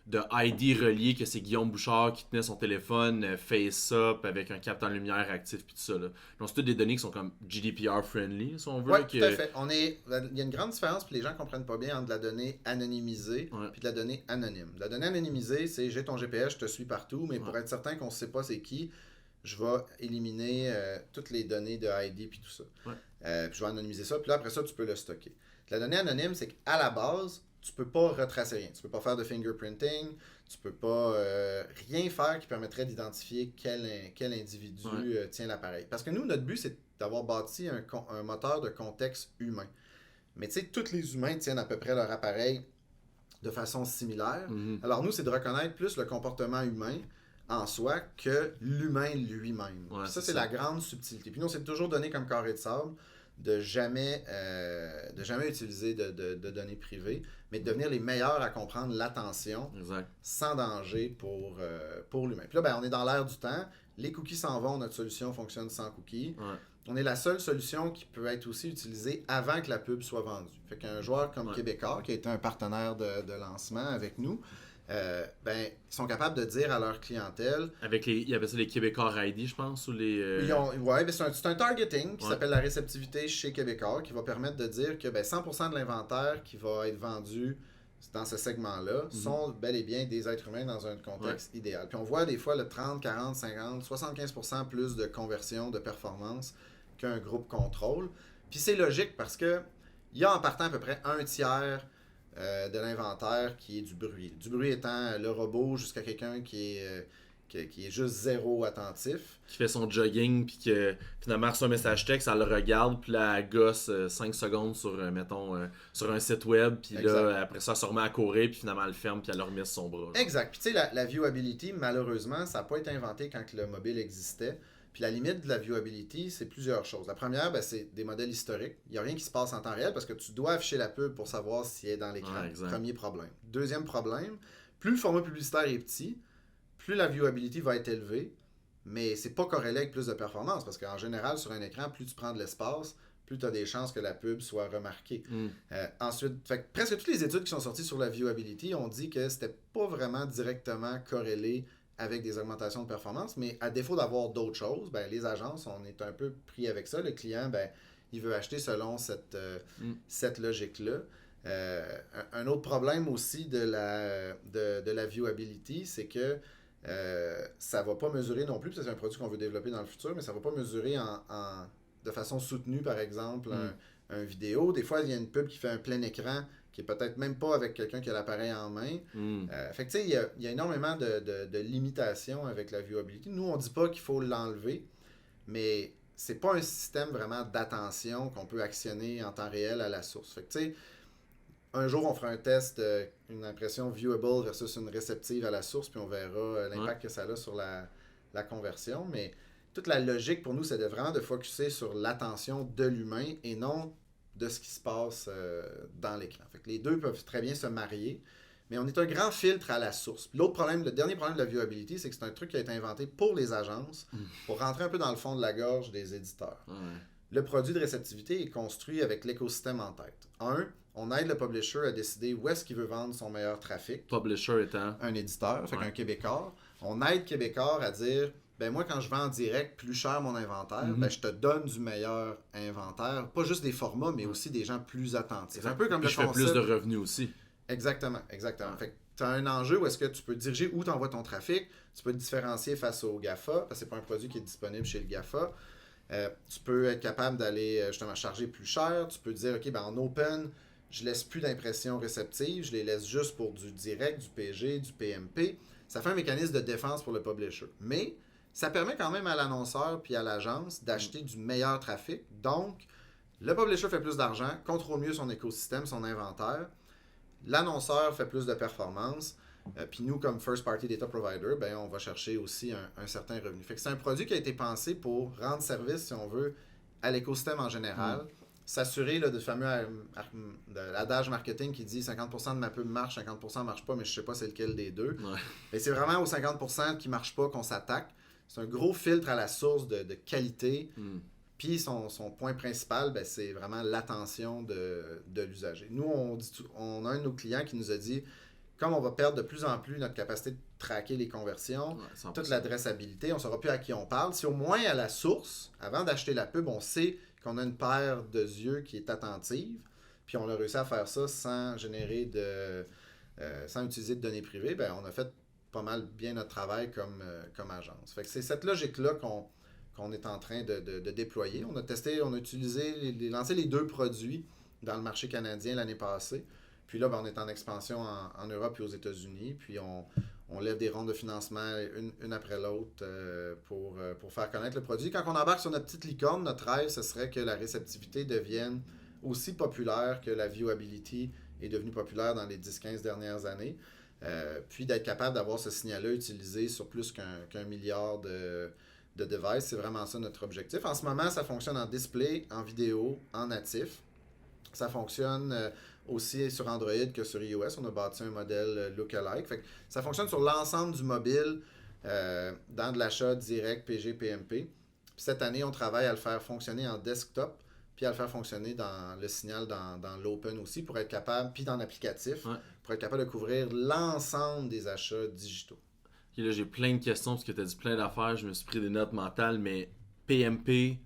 de ID relié que c'est Guillaume Bouchard qui tenait son téléphone face-up avec un capteur lumière actif puis tout ça. Là. Donc, c'est toutes des données qui sont comme GDPR-friendly, si on veut. Oui, tout à fait. Il y a une grande différence, puis les gens ne comprennent pas bien, entre de la donnée anonymisée et de la donnée anonyme. La donnée anonymisée, c'est j'ai ton GPS, je te suis partout, mais pour être certain qu'on ne sait pas c'est qui, je vais éliminer toutes les données de ID puis tout ça. Puis je vais anonymiser ça, puis là, après ça, tu peux le stocker. La donnée anonyme, c'est qu'à la base, tu peux pas retracer rien. Tu peux pas faire de fingerprinting, tu peux pas rien faire qui permettrait d'identifier quel individu tient l'appareil. Parce que nous, notre but, c'est d'avoir bâti un moteur de contexte humain. Mais tu sais, tous les humains tiennent à peu près leur appareil de façon similaire. Alors nous, c'est de reconnaître plus le comportement humain en soi que l'humain lui-même. Ça, c'est la grande subtilité. Puis nous, on s'est toujours donné comme carré de sable de jamais utiliser de données privées, mais de devenir les meilleurs à comprendre l'attention sans danger pour l'humain. Puis là, on est dans l'ère du temps. Les cookies s'en vont, notre solution fonctionne sans cookies. On est la seule solution qui peut être aussi utilisée avant que la pub soit vendue. Fait qu'un joueur comme Québécois, qui a été un partenaire de lancement avec nous, Ils sont capables de dire à leur clientèle. Avec il y avait ça les Québécois ID, je pense, ou les. Ouais, mais c'est un targeting qui Ouais. s'appelle la réceptivité chez Québécois, qui va permettre de dire que 100% de l'inventaire qui va être vendu dans ce segment-là sont bel et bien des êtres humains dans un contexte idéal. Puis on voit des fois le 30, 40, 50, 75% plus de conversion, de performance qu'un groupe contrôle. Puis c'est logique parce que il y a en partant à peu près un tiers de l'inventaire qui est du bruit. Du bruit étant le robot jusqu'à quelqu'un qui est juste zéro attentif. Qui fait son jogging, puis que finalement reçoit un message texte, elle le regarde, puis là, elle gosse 5 secondes sur, sur un site web, puis là, après ça, elle se remet à courir, puis finalement, elle le ferme, puis elle le remet sur son bras. Exact. Puis tu sais, la viewability, malheureusement, ça n'a pas été inventé quand le mobile existait. Puis la limite de la viewability, c'est plusieurs choses. La première, c'est des modèles historiques. Il n'y a rien qui se passe en temps réel parce que tu dois afficher la pub pour savoir si elle est dans l'écran. Premier problème. Deuxième problème, plus le format publicitaire est petit, plus la viewability va être élevée, mais c'est pas corrélé avec plus de performance parce qu'en général, sur un écran, plus tu prends de l'espace, plus tu as des chances que la pub soit remarquée. Ensuite, presque toutes les études qui sont sorties sur la viewability ont dit que c'était pas vraiment directement corrélé avec des augmentations de performance, mais à défaut d'avoir d'autres choses, les agences, on est un peu pris avec ça. Le client, il veut acheter selon cette logique-là. Un autre problème aussi de la viewability, c'est que ça ne va pas mesurer non plus, parce que c'est un produit qu'on veut développer dans le futur, mais ça ne va pas mesurer de façon soutenue, par exemple, un vidéo. Des fois, il y a une pub qui fait un plein écran qui est peut-être même pas avec quelqu'un qui a l'appareil en main. Fait que tu sais, il y a énormément de limitations avec la viewability. Nous, on dit pas qu'il faut l'enlever, mais c'est pas un système vraiment d'attention qu'on peut actionner en temps réel à la source. Fait que tu sais, un jour, on fera un test, une impression viewable versus une réceptive à la source, puis on verra l'impact que ça a sur la conversion. Mais toute la logique pour nous, c'est vraiment de focusser sur l'attention de l'humain et non de ce qui se passe dans l'écran. Fait que les deux peuvent très bien se marier, mais on est un grand filtre à la source. Puis l'autre problème, le dernier problème de la viewability, c'est que c'est un truc qui a été inventé pour les agences, pour rentrer un peu dans le fond de la gorge des éditeurs. Le produit de réceptivité est construit avec l'écosystème en tête. On aide le publisher à décider où est-ce qu'il veut vendre son meilleur trafic. Publisher étant un éditeur, fait qu'un Québécois. On aide Québécois à dire, moi quand je vends en direct plus cher mon inventaire, je te donne du meilleur inventaire, pas juste des formats, mais aussi des gens plus attentifs. C'est un peu comme puis le je fais concept. plus de revenus aussi. Exactement. Fait que tu as un enjeu où est-ce que tu peux diriger où tu envoies ton trafic, tu peux te différencier face au GAFA, parce que c'est pas un produit qui est disponible chez le GAFA. Tu peux être capable d'aller justement charger plus cher. Tu peux dire, OK, en open, je laisse plus d'impressions réceptives, je les laisse juste pour du direct, du PG, du PMP. Ça fait un mécanisme de défense pour le publisher. Mais ça permet quand même à l'annonceur puis à l'agence d'acheter du meilleur trafic. Donc, le publisher fait plus d'argent, contrôle mieux son écosystème, son inventaire. L'annonceur fait plus de performance. Puis nous, comme First Party Data Provider, on va chercher aussi un certain revenu. Fait que c'est un produit qui a été pensé pour rendre service, si on veut, à l'écosystème en général. S'assurer du fameux adage marketing qui dit 50% de ma pub marche, 50% ne marche pas, mais je ne sais pas c'est lequel des deux. Mais c'est vraiment aux 50% qui ne marche pas qu'on s'attaque. C'est un gros filtre à la source de qualité. Puis son point principal, c'est vraiment l'attention de l'usager. Nous, on a un de nos clients qui nous a dit, comme on va perdre de plus en plus notre capacité de traquer les conversions, toute l'adressabilité, on ne saura plus à qui on parle. Si au moins à la source, avant d'acheter la pub, on sait qu'on a une paire de yeux qui est attentive, puis on a réussi à faire ça sans générer sans utiliser de données privées, on a fait pas mal bien notre travail comme agence. Fait que c'est cette logique-là qu'on est en train de déployer. On a testé, on a lancé les deux produits dans le marché canadien l'année passée. Puis là, on est en expansion en Europe et aux États-Unis. Puis on lève des rondes de financement une après l'autre pour faire connaître le produit. Quand on embarque sur notre petite licorne, notre rêve, ce serait que la réceptivité devienne aussi populaire que la viewability est devenue populaire dans les 10-15 dernières années. Puis d'être capable d'avoir ce signal-là utilisé sur plus qu'un milliard de devices. C'est vraiment ça notre objectif. En ce moment, ça fonctionne en display, en vidéo, en natif. Ça fonctionne aussi sur Android que sur iOS. On a bâti un modèle lookalike. Fait que ça fonctionne sur l'ensemble du mobile dans de l'achat direct PG, PMP. Puis cette année, on travaille à le faire fonctionner en desktop puis à le faire fonctionner dans le signal dans l'open aussi, pour être capable, puis dans l'applicatif, pour être capable de couvrir l'ensemble des achats digitaux. Ok, là, j'ai plein de questions parce que tu as dit plein d'affaires, je me suis pris des notes mentales, mais PMP,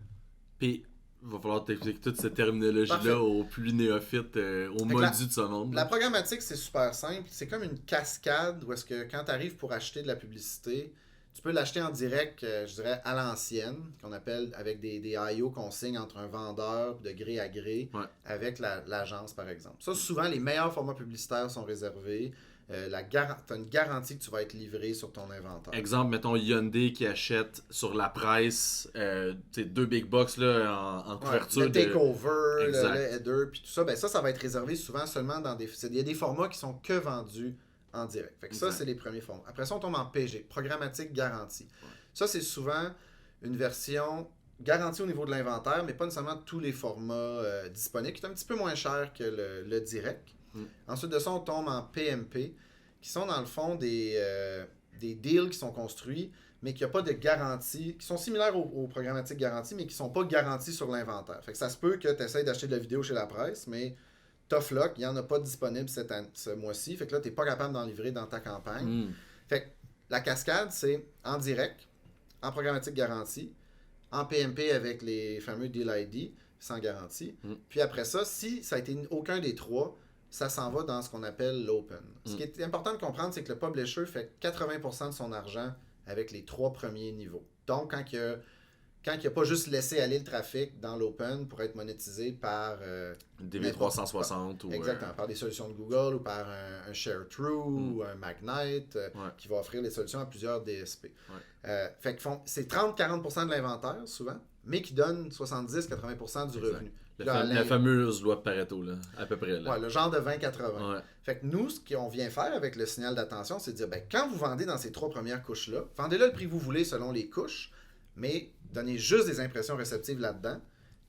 il va falloir t'expliquer toute cette terminologie-là Parfait. au plus néophyte, au moldu de ce monde. La programmatique, c'est super simple. C'est comme une cascade où est-ce que quand tu arrives pour acheter de la publicité, tu peux l'acheter en direct, je dirais, à l'ancienne, qu'on appelle avec des IO qu'on signe entre un vendeur de gré à gré avec l'agence, par exemple. Ça, souvent, les meilleurs formats publicitaires sont réservés. Tu as une garantie que tu vas être livré sur ton inventaire. Exemple, mettons Hyundai qui achète sur la presse 2 big box là, en couverture. Le takeover, Exact. le header, puis tout ça, ben ça va être réservé souvent seulement dans des... Il y a des formats qui sont que vendus en direct. Fait que ça, c'est les premiers formats. Après ça, on tombe en PG, programmatique garantie. Ça, c'est souvent une version garantie au niveau de l'inventaire, mais pas nécessairement tous les formats disponibles, qui est un petit peu moins cher que le direct. Ensuite de ça, on tombe en PMP, qui sont dans le fond des deals qui sont construits, mais qui n'ont pas de garantie, qui sont similaires aux programmatiques garanties, mais qui ne sont pas garantis sur l'inventaire. Fait que ça se peut que tu essaies d'acheter de la vidéo chez la presse, mais tough luck, il n'y en a pas disponible ce mois-ci. Fait que là, tu n'es pas capable d'en livrer dans ta campagne. Fait que la cascade, c'est en direct, en programmatique garantie, en PMP avec les fameux Deal ID, sans garantie. Puis après ça, si ça a été aucun des trois, ça s'en va dans ce qu'on appelle l'open. Ce qui est important de comprendre, c'est que le publisher fait 80% de son argent avec les 3 premiers niveaux. Donc, quand il n'a pas juste laissé aller le trafic dans l'open pour être monétisé par... DV360 ou... Exactement, par des solutions de Google ou par un ShareTrue ou un Magnite qui va offrir les solutions à plusieurs DSP. Fait que c'est 30-40% de l'inventaire, souvent, mais qui donne 70-80% du revenu. La fameuse loi de Pareto, là, à peu près. Là. Le genre de 20-80. Fait que nous, ce qu'on vient faire avec le signal d'attention, c'est de dire, quand vous vendez dans ces 3 premières couches-là, vendez-le le prix que vous voulez selon les couches, mais donnez juste des impressions réceptives là-dedans.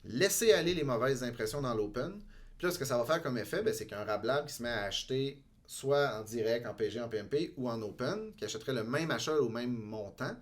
Laissez aller les mauvaises impressions dans l'open. Puis là, ce que ça va faire comme effet, c'est qu'un rablable qui se met à acheter soit en direct, en PG, en PMP ou en open, qui achèterait le même achat au même montant,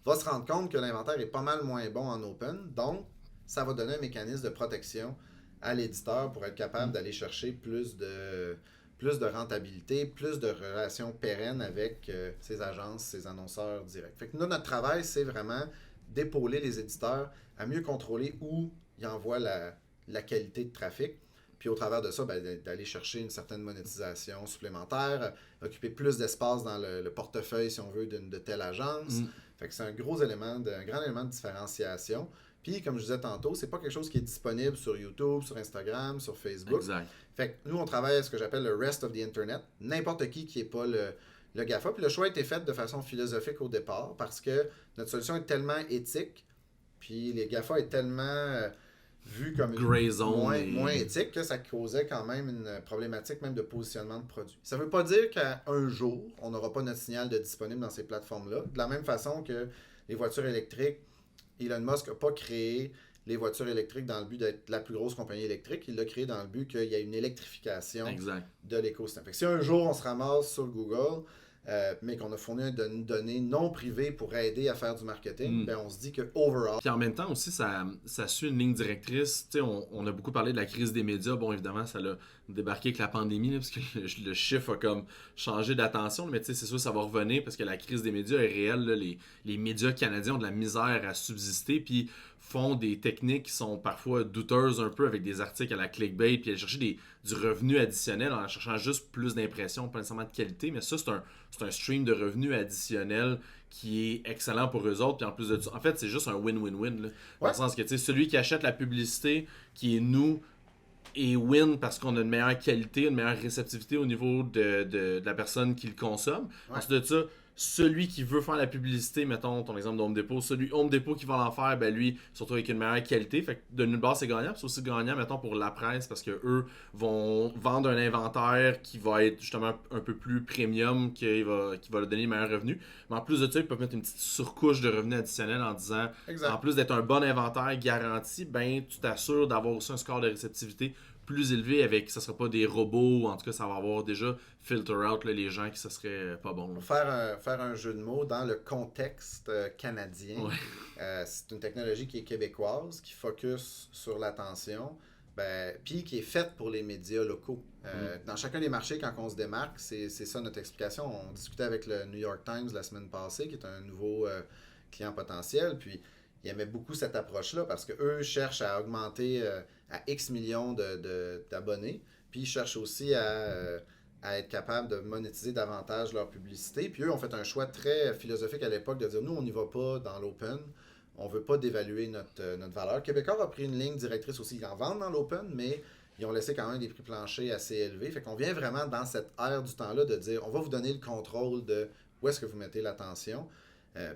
va se rendre compte que l'inventaire est pas mal moins bon en open. Donc, ça va donner un mécanisme de protection à l'éditeur pour être capable d'aller chercher plus de rentabilité, plus de relations pérennes avec ses agences, ses annonceurs directs. Fait que nous, notre travail, c'est vraiment d'épauler les éditeurs à mieux contrôler où ils envoient la qualité de trafic. Puis au travers de ça, d'aller chercher une certaine monétisation supplémentaire, occuper plus d'espace dans le portefeuille, si on veut, de telle agence. Fait que c'est un grand élément de différenciation. Puis, comme je disais tantôt, c'est pas quelque chose qui est disponible sur YouTube, sur Instagram, sur Facebook. Exact. Fait que nous, on travaille à ce que j'appelle le rest of the Internet. N'importe qui n'est pas le GAFA. Puis le choix a été fait de façon philosophique au départ parce que notre solution est tellement éthique, puis les GAFA est tellement vu comme Gray zone moins éthique que ça causait quand même une problématique même de positionnement de produits. Ça ne veut pas dire qu'à un jour, on n'aura pas notre signal de disponible dans ces plateformes-là. De la même façon que les voitures électriques, Elon Musk n'a pas créé les voitures électriques dans le but d'être la plus grosse compagnie électrique. Il l'a créé dans le but qu'il y ait une électrification de l'écosystème. Fait que si un jour on se ramasse sur Google, mais qu'on a fourni une donnée non privée pour aider à faire du marketing, on se dit que overall... Puis en même temps aussi, ça suit une ligne directrice. On a beaucoup parlé de la crise des médias. Bon, évidemment, ça l'a débarqué avec la pandémie, là, parce que le chiffre a comme changé d'attention. Mais c'est sûr, ça va revenir parce que la crise des médias est réelle. Là. Les médias canadiens ont de la misère à subsister, puis font des techniques qui sont parfois douteuses un peu avec des articles à la clickbait, puis aller chercher du revenu additionnel en cherchant juste plus d'impressions, pas nécessairement de qualité. Mais ça, c'est un stream de revenus additionnel qui est excellent pour eux autres. Puis en plus de ça, en fait, c'est juste un win-win-win. Là, dans le sens que celui qui achète la publicité, qui est nous, et win parce qu'on a une meilleure qualité, une meilleure réceptivité au niveau de la personne qui le consomme. Ensuite de ça, celui qui veut faire la publicité, mettons ton exemple de Home Depot, celui Home Depot qui va l'en faire, lui, surtout avec une meilleure qualité. Fait que de nulle part, c'est gagnant. C'est aussi gagnant, mettons, pour la presse parce qu'eux vont vendre un inventaire qui va être justement un peu plus premium, qui va leur donner meilleur revenu. Mais en plus de ça, ils peuvent mettre une petite surcouche de revenus additionnels en disant, en plus d'être un bon inventaire garanti, tu t'assures d'avoir aussi un score de réceptivité plus élevé avec, ça sera pas des robots, ou en tout cas, ça va avoir déjà filter out là, les gens qui ça serait pas bon. Pour faire faire un jeu de mots dans le contexte canadien. C'est une technologie qui est québécoise, qui focus sur l'attention, puis qui est faite pour les médias locaux. Dans chacun des marchés, quand on se démarque, c'est ça notre explication. On discutait avec le New York Times la semaine passée, qui est un nouveau client potentiel, puis ils aimaient beaucoup cette approche-là parce qu'eux cherchent à augmenter à X millions d'abonnés, puis ils cherchent aussi à être capables de monétiser davantage leur publicité. Puis eux ont fait un choix très philosophique à l'époque de dire, nous, on n'y va pas dans l'open, on ne veut pas dévaluer notre valeur. Québécois a pris une ligne directrice aussi, ils en vendent dans l'open, mais ils ont laissé quand même des prix planchers assez élevés. Fait qu'on vient vraiment dans cette ère du temps-là de dire, on va vous donner le contrôle de où est-ce que vous mettez l'attention,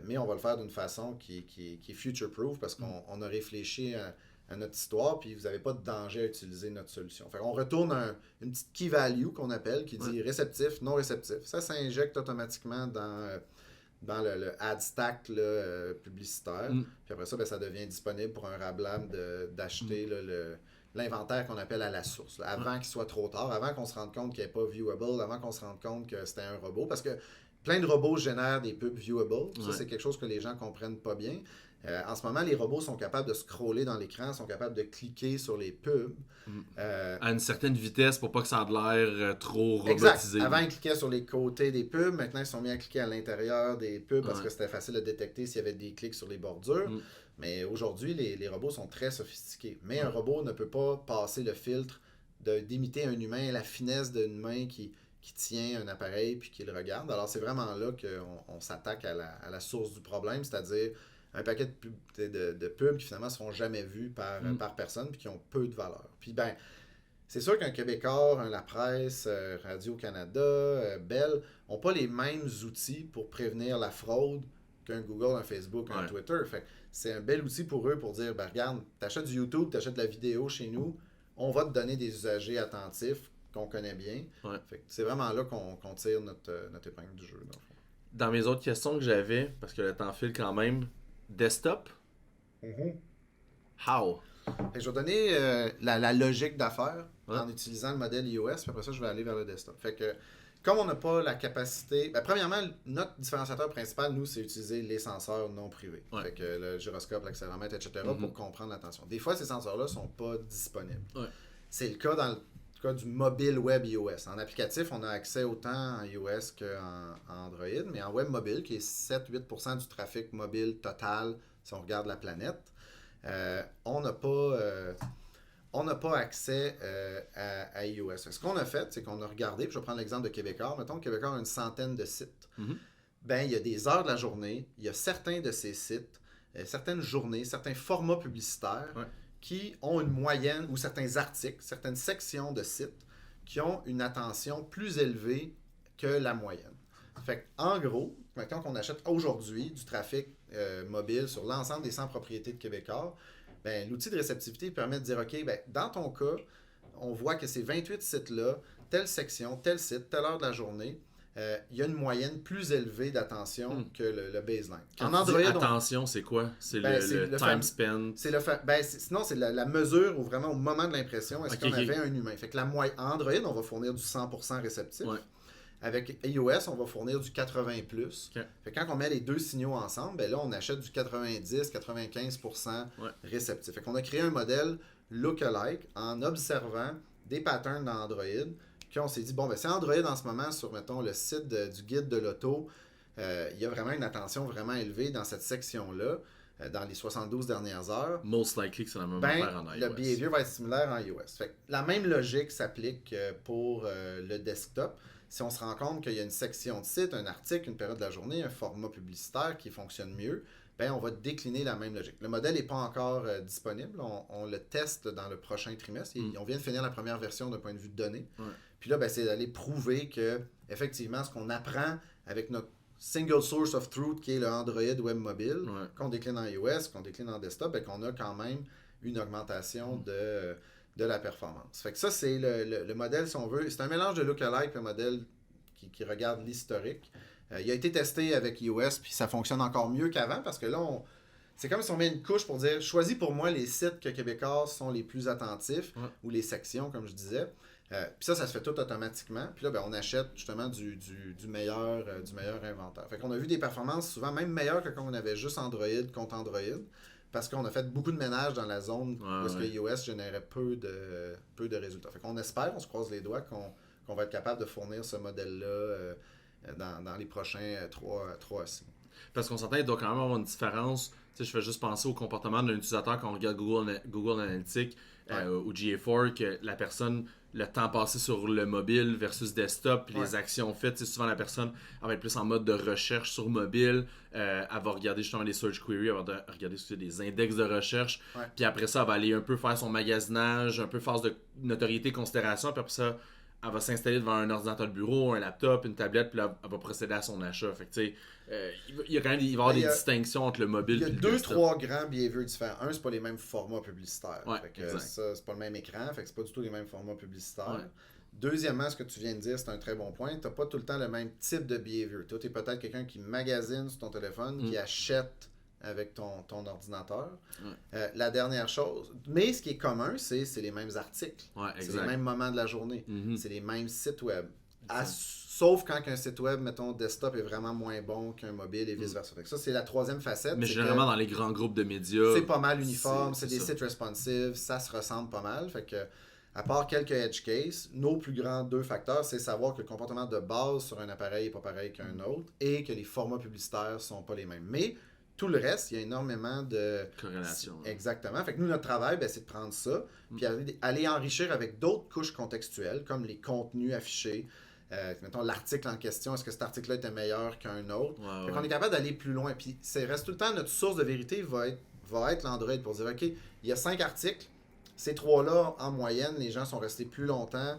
mais on va le faire d'une façon qui est future-proof parce qu'on a réfléchi à notre histoire, puis vous n'avez pas de danger à utiliser notre solution. Fait qu'on retourne une petite key value qu'on appelle, qui dit réceptif, non réceptif. Ça s'injecte automatiquement dans le ad stack là, publicitaire. Puis après ça, ça devient disponible pour un Rablab d'acheter l'inventaire qu'on appelle à la source, là, avant qu'il soit trop tard, avant qu'on se rende compte qu'il n'est pas viewable, avant qu'on se rende compte que c'était un robot. Parce que plein de robots génèrent des pubs viewable. Ça, c'est quelque chose que les gens ne comprennent pas bien. En ce moment, les robots sont capables de scroller dans l'écran, sont capables de cliquer sur les pubs. À une certaine vitesse pour pas que ça ait l'air trop robotisé. Exact. Avant, ils cliquaient sur les côtés des pubs. Maintenant, ils sont mis à cliquer à l'intérieur des pubs parce que c'était facile de détecter s'il y avait des clics sur les bordures. Mais aujourd'hui, les robots sont très sophistiqués. Mais un robot ne peut pas passer le filtre d'imiter un humain, la finesse d'une main qui tient un appareil puis qui le regarde. Alors, c'est vraiment là qu'on s'attaque à la source du problème, c'est-à-dire un paquet de pubs qui finalement ne seront jamais vus par personne puis qui ont peu de valeur. Puis c'est sûr qu'un Québécois, un La Presse, Radio-Canada, Bell n'ont pas les mêmes outils pour prévenir la fraude qu'un Google, un Facebook, un Twitter. Fait que c'est un bel outil pour eux pour dire, regarde, t'achètes du YouTube, t'achètes de la vidéo chez nous, on va te donner des usagers attentifs qu'on connaît bien. Fait que c'est vraiment là qu'on tire notre épingle du jeu. Dans le fond. Dans mes autres questions que j'avais, parce que le temps file quand même, desktop? How? Je vais donner la logique d'affaires en utilisant le modèle iOS, puis après ça, je vais aller vers le desktop. Fait que, comme on n'a pas la capacité... premièrement, notre différenciateur principal, nous, c'est utiliser les senseurs non privés. Fait que le gyroscope, l'accéléromètre, etc., pour comprendre l'attention. Des fois, ces senseurs-là ne sont pas disponibles. C'est le cas dans le cas du mobile web iOS. En applicatif, on a accès autant en iOS qu'en Android, mais en web mobile, qui est 7-8% du trafic mobile total, si on regarde la planète, on n'a pas accès à iOS. Ce qu'on a fait, c'est qu'on a regardé, puis je vais prendre l'exemple de Québécois. Mettons que Québécois a une centaine de sites. Il y a des heures de la journée, il y a certains de ces sites, certaines journées, certains formats publicitaires qui ont une moyenne, ou certains articles, certaines sections de sites qui ont une attention plus élevée que la moyenne. Fait en gros, maintenant qu'on achète aujourd'hui du trafic mobile sur l'ensemble des 100 propriétés de Québécois, l'outil de réceptivité permet de dire, OK, dans ton cas, on voit que ces 28 sites-là, telle section, tel site, telle heure de la journée, il y a une moyenne plus élevée d'attention que le baseline. En Android, attention, c'est quoi? C'est le time spent? Sinon, c'est la mesure où vraiment, au moment de l'impression, est-ce qu'on avait un humain. Fait que en Android, on va fournir du 100% réceptif. Avec iOS, on va fournir du 80+. Fait que quand on met les deux signaux ensemble, là, on achète du 90-95% réceptif. Fait qu'on a créé un modèle lookalike en observant des patterns dans Android. Puis on s'est dit, c'est Android en ce moment, sur, mettons, le site du guide de l'auto, il y a vraiment une attention vraiment élevée dans cette section-là, dans les 72 dernières heures. Most likely que c'est la même affaire en iOS. Le behavior va être similaire en iOS. Fait que la même logique s'applique pour le desktop. Si on se rend compte qu'il y a une section de site, un article, une période de la journée, un format publicitaire qui fonctionne mieux, on va décliner la même logique. Le modèle n'est pas encore disponible. On le teste dans le prochain trimestre. On vient de finir la première version d'un point de vue de données. Puis là, c'est d'aller prouver que, effectivement, ce qu'on apprend avec notre single source of truth, qui est le Android web mobile, qu'on décline en iOS, qu'on décline en desktop, qu'on a quand même une augmentation de la performance. Fait que ça, c'est le modèle, si on veut. C'est un mélange de lookalike et un modèle qui regarde l'historique. Il a été testé avec iOS, puis ça fonctionne encore mieux qu'avant, parce que là, c'est comme si on met une couche pour dire, choisis pour moi les sites que Québécois sont les plus attentifs, ou les sections, comme je disais. Puis ça se fait tout automatiquement. Puis là, on achète justement du meilleur inventaire. Fait qu'on a vu des performances souvent même meilleures que quand on avait juste Android contre Android. Parce qu'on a fait beaucoup de ménage dans la zone où est-ce que iOS générait peu de résultats. Fait qu'on espère, on se croise les doigts, qu'on va être capable de fournir ce modèle-là dans les prochains 3 à 6 mois. Parce qu'on s'entend, il doit quand même avoir une différence. Tu sais, je fais juste penser au comportement d'un utilisateur quand on regarde Google Analytics ou GA4, que la personne, le temps passé sur le mobile versus desktop, puis les actions faites, souvent la personne elle va être plus en mode de recherche sur mobile, elle va regarder justement les search queries, elle va regarder des index de recherche, puis après ça, elle va aller un peu faire son magasinage, un peu phase de notoriété, considération, puis après ça, elle va s'installer devant un ordinateur de bureau, un laptop, une tablette, puis là, elle va procéder à son achat. Fait que, tu sais, il va y avoir des distinctions entre le mobile et le desktop. 2-3 grands behaviors différents. Un, c'est pas les mêmes formats publicitaires. Fait que exact. ça, c'est pas le même écran, fait que c'est pas du tout les mêmes formats publicitaires. Ouais. Deuxièmement, ce que tu viens de dire, c'est un très bon point. T'as pas tout le temps le même type de behavior. Toi, t'es peut-être quelqu'un qui magasine sur ton téléphone, qui achète avec ton ordinateur. La dernière chose, mais ce qui est commun, c'est les mêmes articles. C'est les mêmes moments de la journée. C'est les mêmes sites web. Sauf quand un site web, mettons, desktop est vraiment moins bon qu'un mobile et vice-versa. Ça, c'est la troisième facette. Mais généralement, dans les grands groupes de médias... C'est pas mal uniforme, c'est des sites responsive, ça se ressemble pas mal. Fait que, à part quelques edge cases, nos plus grands 2 facteurs, c'est savoir que le comportement de base sur un appareil n'est pas pareil qu'un autre et que les formats publicitaires sont pas les mêmes. Mais tout le reste, il y a énormément de... corrélation. Exactement. Fait que nous, notre travail, c'est de prendre ça, puis aller enrichir avec d'autres couches contextuelles, comme les contenus affichés. Mettons l'article en question, est-ce que cet article-là était meilleur qu'un autre? Fait qu'on est capable d'aller plus loin. Puis reste tout le temps, notre source de vérité va être l'Android pour dire, OK, il y a 5 articles, ces 3-là, en moyenne, les gens sont restés plus longtemps,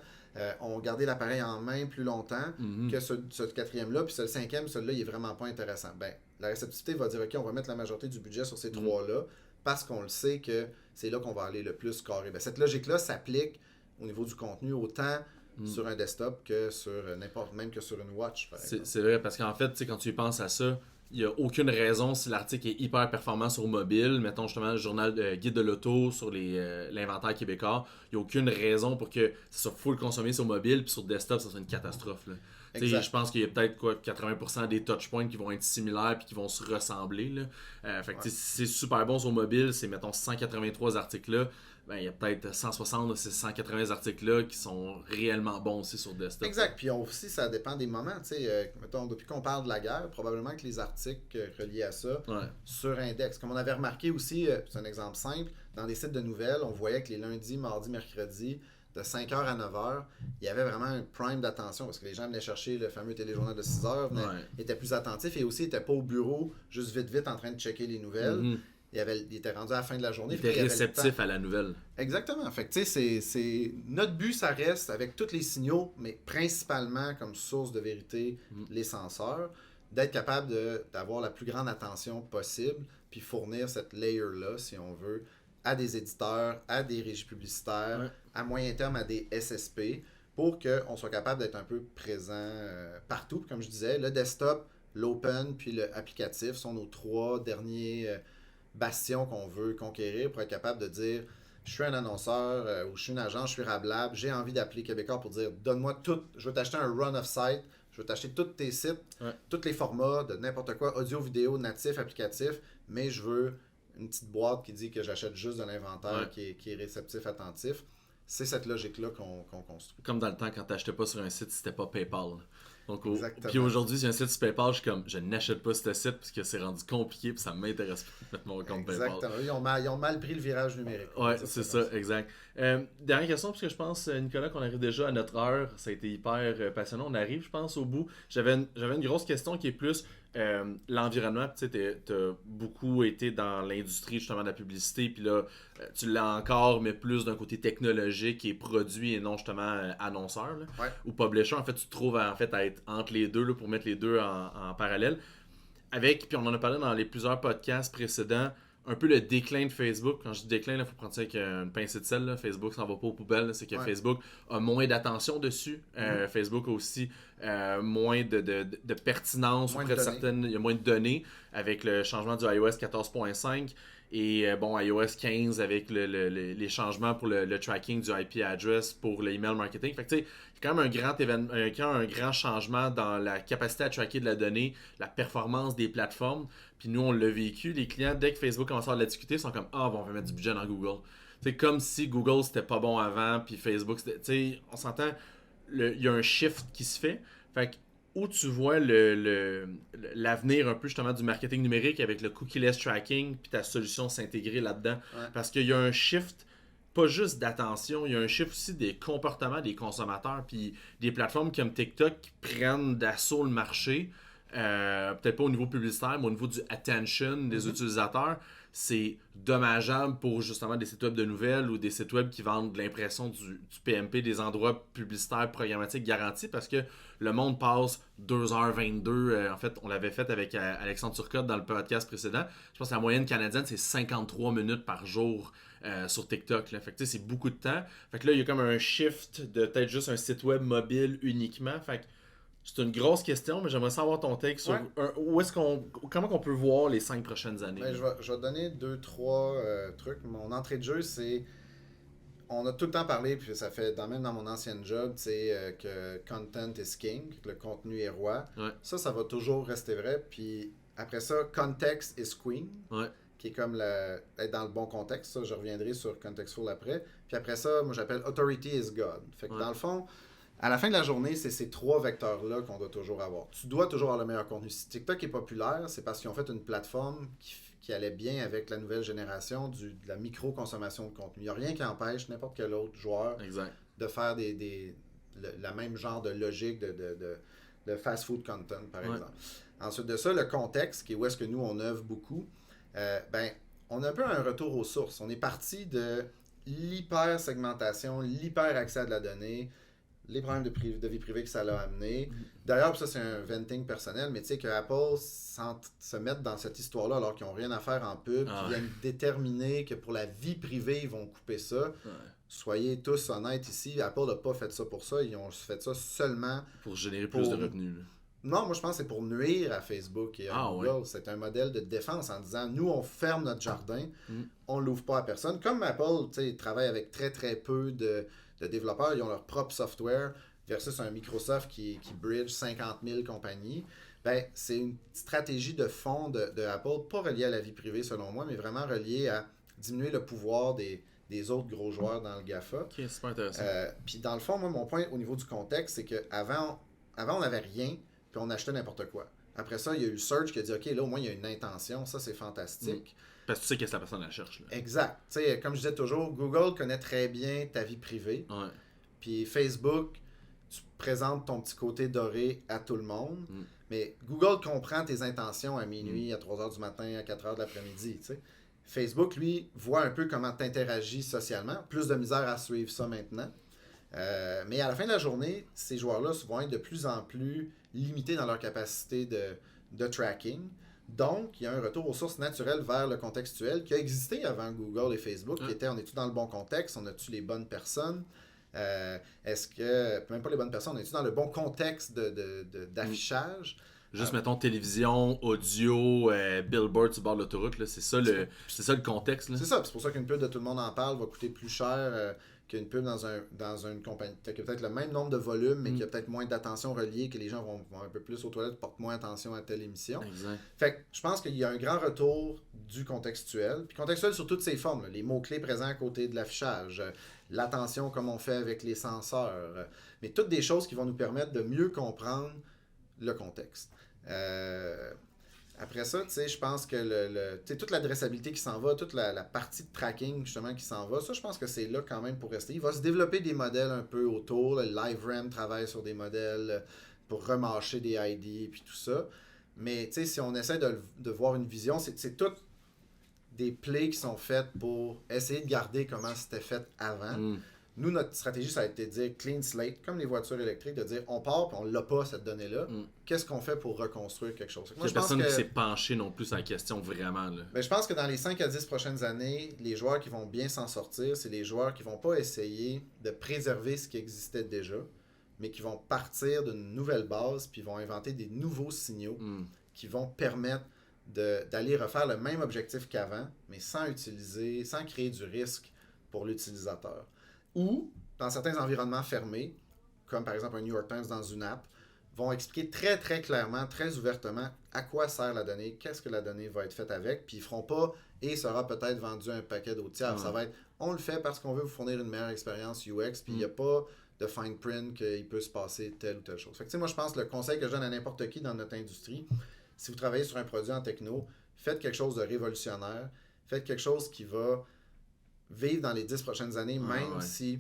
ont gardé l'appareil en main plus longtemps que ce 4e-là, puis ce 5e, celui-là, il est vraiment pas intéressant. Ben, la réceptivité va dire, OK, on va mettre la majorité du budget sur ces 3-là, parce qu'on le sait que c'est là qu'on va aller le plus carré. Ben, cette logique-là s'applique au niveau du contenu autant sur un desktop que sur même que sur une watch, par exemple. C'est vrai, parce qu'en fait, quand tu y penses à ça, il n'y a aucune raison si l'article est hyper performant sur mobile, mettons justement le journal guide de l'auto sur l'inventaire québécois, il n'y a aucune raison pour que ça soit full consommé sur mobile, puis sur desktop, ça soit une catastrophe. Je pense qu'il y a peut-être 80% des touchpoints qui vont être similaires puis qui vont se ressembler. Là. Fait que c'est super bon sur mobile, c'est mettons 183 articles-là. Ben, il y a peut-être 160 de ces 180 articles-là qui sont réellement bons aussi sur desktop. Exact. Puis aussi, ça dépend des moments. Mettons, depuis qu'on parle de la guerre, probablement que les articles reliés à ça surindexent. Comme on avait remarqué aussi, c'est un exemple simple, dans des sites de nouvelles, on voyait que les lundis, mardis, mercredis, de 5h à 9h, il y avait vraiment un prime d'attention parce que les gens venaient chercher le fameux téléjournal de 6h, étaient plus attentifs et aussi n'étaient pas au bureau, juste vite en train de checker les nouvelles. Il était rendu à la fin de la journée. Il était réceptif à la nouvelle. Exactement. Fait que, tu sais, notre but, ça reste, avec tous les signaux, mais principalement comme source de vérité, les senseurs, d'être capable d'avoir la plus grande attention possible, puis fournir cette layer-là, si on veut, à des éditeurs, à des régies publicitaires, à moyen terme, à des SSP, pour qu'on soit capable d'être un peu présent partout. Comme je disais, le desktop, l'open, puis le applicatif sont nos 3 derniers... bastion qu'on veut conquérir pour être capable de dire je suis un annonceur ou je suis une agence, je suis Rablab, j'ai envie d'appeler Québécois pour dire donne-moi tout, je veux t'acheter un run of site, je veux t'acheter tous tes sites, tous les formats de n'importe quoi, audio, vidéo, natif, applicatif, mais je veux une petite boîte qui dit que j'achète juste de l'inventaire qui est réceptif, attentif. C'est cette logique-là qu'on construit. Comme dans le temps quand t'achetais pas sur un site, c'était pas PayPal. Donc, puis aujourd'hui, si un site sur PayPal, je suis comme, je n'achète pas ce site parce que c'est rendu compliqué et ça m'intéresse pas de mettre mon compte PayPal. Exactement. Ils ont mal pris le virage numérique. Ouais, c'est ça, exact. Dernière question, parce que je pense, Nicolas, qu'on arrive déjà à notre heure. Ça a été hyper passionnant. On arrive, je pense, au bout. J'avais une grosse question qui est plus l'environnement. Tu sais, t'as beaucoup été dans l'industrie justement de la publicité, puis là, tu l'as encore, mais plus d'un côté technologique et produit et non justement annonceur là, ou publisher. En fait, tu te trouves en fait à être entre les deux là, pour mettre les deux en parallèle. Puis on en a parlé dans les plusieurs podcasts précédents, un peu le déclin de Facebook. Quand je dis déclin, il faut prendre ça avec une pincée de sel. Là. Facebook s'en va pas aux poubelles. Là. C'est que Facebook a moins d'attention dessus. Facebook a aussi moins de pertinence auprès de certaines. Il y a moins de données avec le changement du iOS 14.5 et iOS 15 avec les changements pour le tracking du IP address pour l'email marketing. Fait que tu sais, il y a quand même un grand événement, un grand changement dans la capacité à tracker de la donnée, la performance des plateformes. Puis nous, on l'a vécu. Les clients, dès que Facebook commence à la discuter, sont comme on va mettre du budget dans Google. C'est comme si Google c'était pas bon avant, puis Facebook, tu sais, on s'entend, il y a un shift qui se fait. Fait que où tu vois l'avenir un peu justement du marketing numérique avec le cookie-less tracking puis ta solution s'intégrer là-dedans. Parce qu'il y a un shift, pas juste d'attention, il y a un shift aussi des comportements des consommateurs puis des plateformes comme TikTok qui prennent d'assaut le marché. Peut-être pas au niveau publicitaire, mais au niveau du attention des utilisateurs, c'est dommageable pour justement des sites web de nouvelles ou des sites web qui vendent de l'impression du PMP, des endroits publicitaires programmatiques garantis, parce que le monde passe 2h22. En fait, on l'avait fait avec Alexandre Turcotte dans le podcast précédent. Je pense que la moyenne canadienne, c'est 53 minutes par jour sur TikTok. Là. Fait que c'est beaucoup de temps. Fait que là, il y a comme un shift de peut-être juste un site web mobile uniquement. Fait que c'est une grosse question, mais j'aimerais savoir ton take sur comment on peut voir les 5 prochaines années. Ben, je vais te donner 2-3 trucs. Mon entrée de jeu, c'est... On a tout le temps parlé, puis ça fait même dans mon ancienne job, que content is king, que le contenu est roi. Ouais. Ça va toujours rester vrai. Puis après ça, context is queen, qui est comme être dans le bon contexte. Ça, je reviendrai sur Contextful après. Puis après ça, moi j'appelle authority is God. Fait que dans le fond, à la fin de la journée, c'est ces 3 vecteurs-là qu'on doit toujours avoir. Tu dois toujours avoir le meilleur contenu. Si TikTok est populaire, c'est parce qu'ils ont fait une plateforme qui allait bien avec la nouvelle génération de la micro-consommation de contenu. Il n'y a rien qui empêche n'importe quel autre joueur de faire le même genre de logique de fast-food content, par exemple. Ensuite de ça, le contexte, qui est où est-ce que nous, on œuvre beaucoup, on a un peu un retour aux sources. On est parti de l'hyper-segmentation, l'hyper-accès à de la donnée, les problèmes de vie privée que ça l'a amené. D'ailleurs, ça c'est un venting personnel, mais tu sais que Apple se mette dans cette histoire-là alors qu'ils n'ont rien à faire en pub, qu'ils viennent déterminer que pour la vie privée, ils vont couper ça. Soyez tous honnêtes ici, Apple n'a pas fait ça pour ça, ils ont fait ça seulement pour générer plus de revenus. Là. Non, moi je pense que c'est pour nuire à Facebook et à Google. C'est un modèle de défense en disant, nous on ferme notre jardin, on ne l'ouvre pas à personne. Comme Apple, tu sais, travaille avec très très peu de développeurs, ils ont leur propre software versus un Microsoft qui bridge 50 000 compagnies. Ben, c'est une stratégie de fond de Apple, pas reliée à la vie privée selon moi, mais vraiment reliée à diminuer le pouvoir des autres gros joueurs dans le GAFA. Ok, super intéressant. Puis dans le fond, moi, mon point au niveau du contexte, c'est qu'avant, on n'avait rien, puis on achetait n'importe quoi. Après ça, il y a eu le search qui a dit, OK, là, au moins, il y a une intention. Ça, c'est fantastique. Parce que tu sais qu'est-ce que la personne la cherche. Là. Exact. T'sais, comme je disais toujours, Google connaît très bien ta vie privée. Puis Facebook, tu présentes ton petit côté doré à tout le monde. Mais Google comprend tes intentions à minuit, à 3h du matin, à 4h de l'après-midi. T'sais. Facebook, lui, voit un peu comment tu interagis socialement. Plus de misère à suivre ça maintenant. Mais à la fin de la journée, ces joueurs-là vont être de plus en plus limités dans leur capacité de tracking. Donc, il y a un retour aux sources naturelles vers le contextuel qui a existé avant Google et Facebook, qui était, on est-tu dans le bon contexte, on a-tu les bonnes personnes, est-ce que, même pas les bonnes personnes, on est-tu dans le bon contexte d'affichage? Juste, mettons, télévision, audio, billboard sur le bord de l'autoroute, là, c'est ça le contexte. Là. C'est ça, c'est pour ça qu'une pub de Tout le monde en parle va coûter plus cher qu'une pub dans une compagnie qui a peut-être le même nombre de volumes, mais qui a peut-être moins d'attention reliée, que les gens vont un peu plus aux toilettes, portent moins attention à telle émission. Exact. Fait que je pense qu'il y a un grand retour du contextuel, puis contextuel sur toutes ses formes, là, les mots-clés présents à côté de l'affichage, l'attention comme on fait avec les senseurs, mais toutes des choses qui vont nous permettre de mieux comprendre le contexte. Après ça, tu sais, je pense que toute l'adressabilité qui s'en va, toute la partie de tracking justement qui s'en va, ça, je pense que c'est là quand même pour rester. Il va se développer des modèles un peu autour. Le LiveRamp travaille sur des modèles pour remâcher des ID et puis tout ça. Mais tu sais, si on essaie de voir une vision, c'est toutes des plays qui sont faites pour essayer de garder comment c'était fait avant. Nous, notre stratégie, ça a été de dire clean slate, comme les voitures électriques, de dire on part et on l'a pas, cette donnée-là. Qu'est-ce qu'on fait pour reconstruire quelque chose? Il n'y a personne qui s'est penché non plus sur la question vraiment. Là. Ben, je pense que dans les 5 à 10 prochaines années, les joueurs qui vont bien s'en sortir, c'est les joueurs qui vont pas essayer de préserver ce qui existait déjà, mais qui vont partir d'une nouvelle base puis vont inventer des nouveaux signaux qui vont permettre d'aller refaire le même objectif qu'avant, mais sans créer du risque pour l'utilisateur. Ou, dans certains environnements fermés, comme par exemple un New York Times dans une app, vont expliquer très très clairement, très ouvertement à quoi sert la donnée, qu'est-ce que la donnée va être faite avec, puis ils feront pas et sera peut-être vendu un paquet d'autres tiers. Ça va être, on le fait parce qu'on veut vous fournir une meilleure expérience UX, puis il n'y a pas de fine print qu'il peut se passer telle ou telle chose. Fait que, moi je pense que le conseil que je donne à n'importe qui dans notre industrie, si vous travaillez sur un produit en techno, faites quelque chose de révolutionnaire, faites quelque chose qui va vivre dans les 10 prochaines années, même si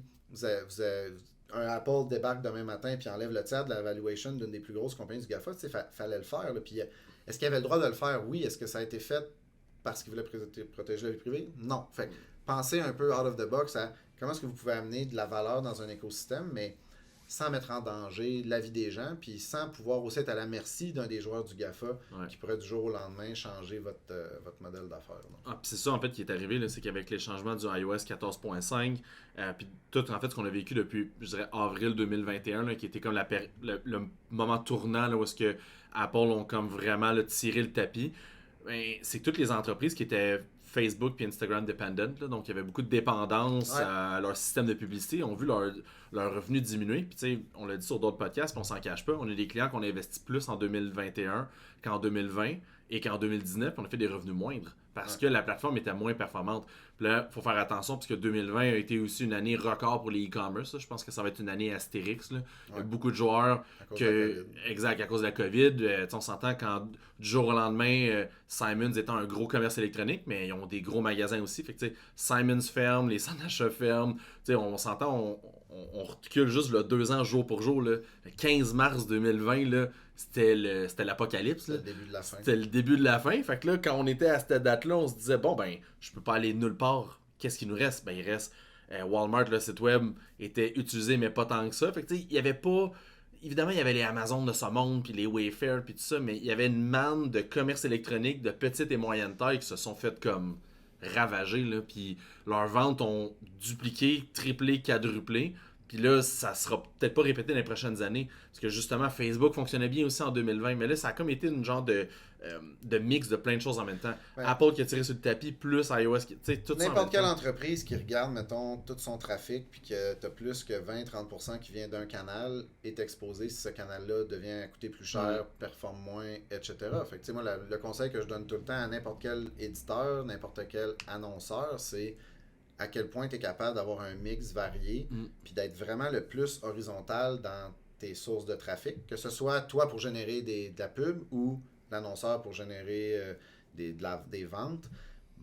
un Apple débarque demain matin et enlève le tiers de la valuation d'une des plus grosses compagnies du GAFA, fallait le faire. Puis, est-ce qu'il avait le droit de le faire? Oui. Est-ce que ça a été fait parce qu'il voulait protéger la vie privée? Non. Fait que, pensez un peu out of the box à comment est-ce que vous pouvez amener de la valeur dans un écosystème, mais sans mettre en danger la vie des gens, puis sans pouvoir aussi être à la merci d'un des joueurs du GAFA qui pourrait du jour au lendemain changer votre modèle d'affaires. Ah, c'est ça en fait qui est arrivé, là, c'est qu'avec les changements du iOS 14.5, puis tout en fait ce qu'on a vécu depuis, je dirais, avril 2021, là, qui était comme le moment tournant là, où est-ce que Apple ont comme vraiment là, tiré le tapis, ben, c'est que toutes les entreprises qui étaient Facebook et Instagram dependent, là, donc il y avait beaucoup de dépendance à leur système de publicité, ont vu leur revenu diminuer, puis tu sais, on l'a dit sur d'autres podcasts, puis on s'en cache pas, on a des clients qu'on a investi plus en 2021 qu'en 2020 et qu'en 2019, on a fait des revenus moindres parce que la plateforme était moins performante. Puis là, il faut faire attention parce que 2020 a été aussi une année record pour les e-commerce. Je pense que ça va être une année astérix. Là. Il y a beaucoup de joueurs exact, à cause de la COVID. On s'entend quand du jour au lendemain, Simons étant un gros commerce électronique, mais ils ont des gros magasins aussi. Fait que Simons ferme, les centres d'achat ferment. On s'entend, on recule juste là, 2 ans jour pour jour. Là. Le 15 mars 2020, là, c'était l'apocalypse. C'était le début de la fin. C'était le début de la fin. Fait que là, quand on était à cette date-là, on se disait, bon, ben, je peux pas aller nulle part. Qu'est-ce qui nous reste? Ben, il reste Walmart, le site web était utilisé, mais pas tant que ça. Fait que, tu sais, il y avait pas... Évidemment, il y avait les Amazon de ce monde, puis les Wayfair, puis tout ça, mais il y avait une manne de commerce électronique de petite et moyenne taille qui se sont fait comme ravager, là, puis leurs ventes ont dupliqué, triplé, quadruplé. Puis là, ça sera peut-être pas répété dans les prochaines années. Parce que justement, Facebook fonctionnait bien aussi en 2020. Mais là, ça a comme été une genre de mix de plein de choses en même temps. Ouais. Apple qui a tiré sur le tapis, plus iOS qui... Tout n'importe quelle entreprise qui regarde, mettons, tout son trafic, puis que tu as plus que 20-30% qui vient d'un canal, est exposé si ce canal-là devient coûter plus cher, performe moins, etc. Fait que, moi, le conseil que je donne tout le temps à n'importe quel éditeur, n'importe quel annonceur, c'est à quel point tu es capable d'avoir un mix varié, puis d'être vraiment le plus horizontal dans tes sources de trafic, que ce soit toi pour générer de la pub ou l'annonceur pour générer des ventes.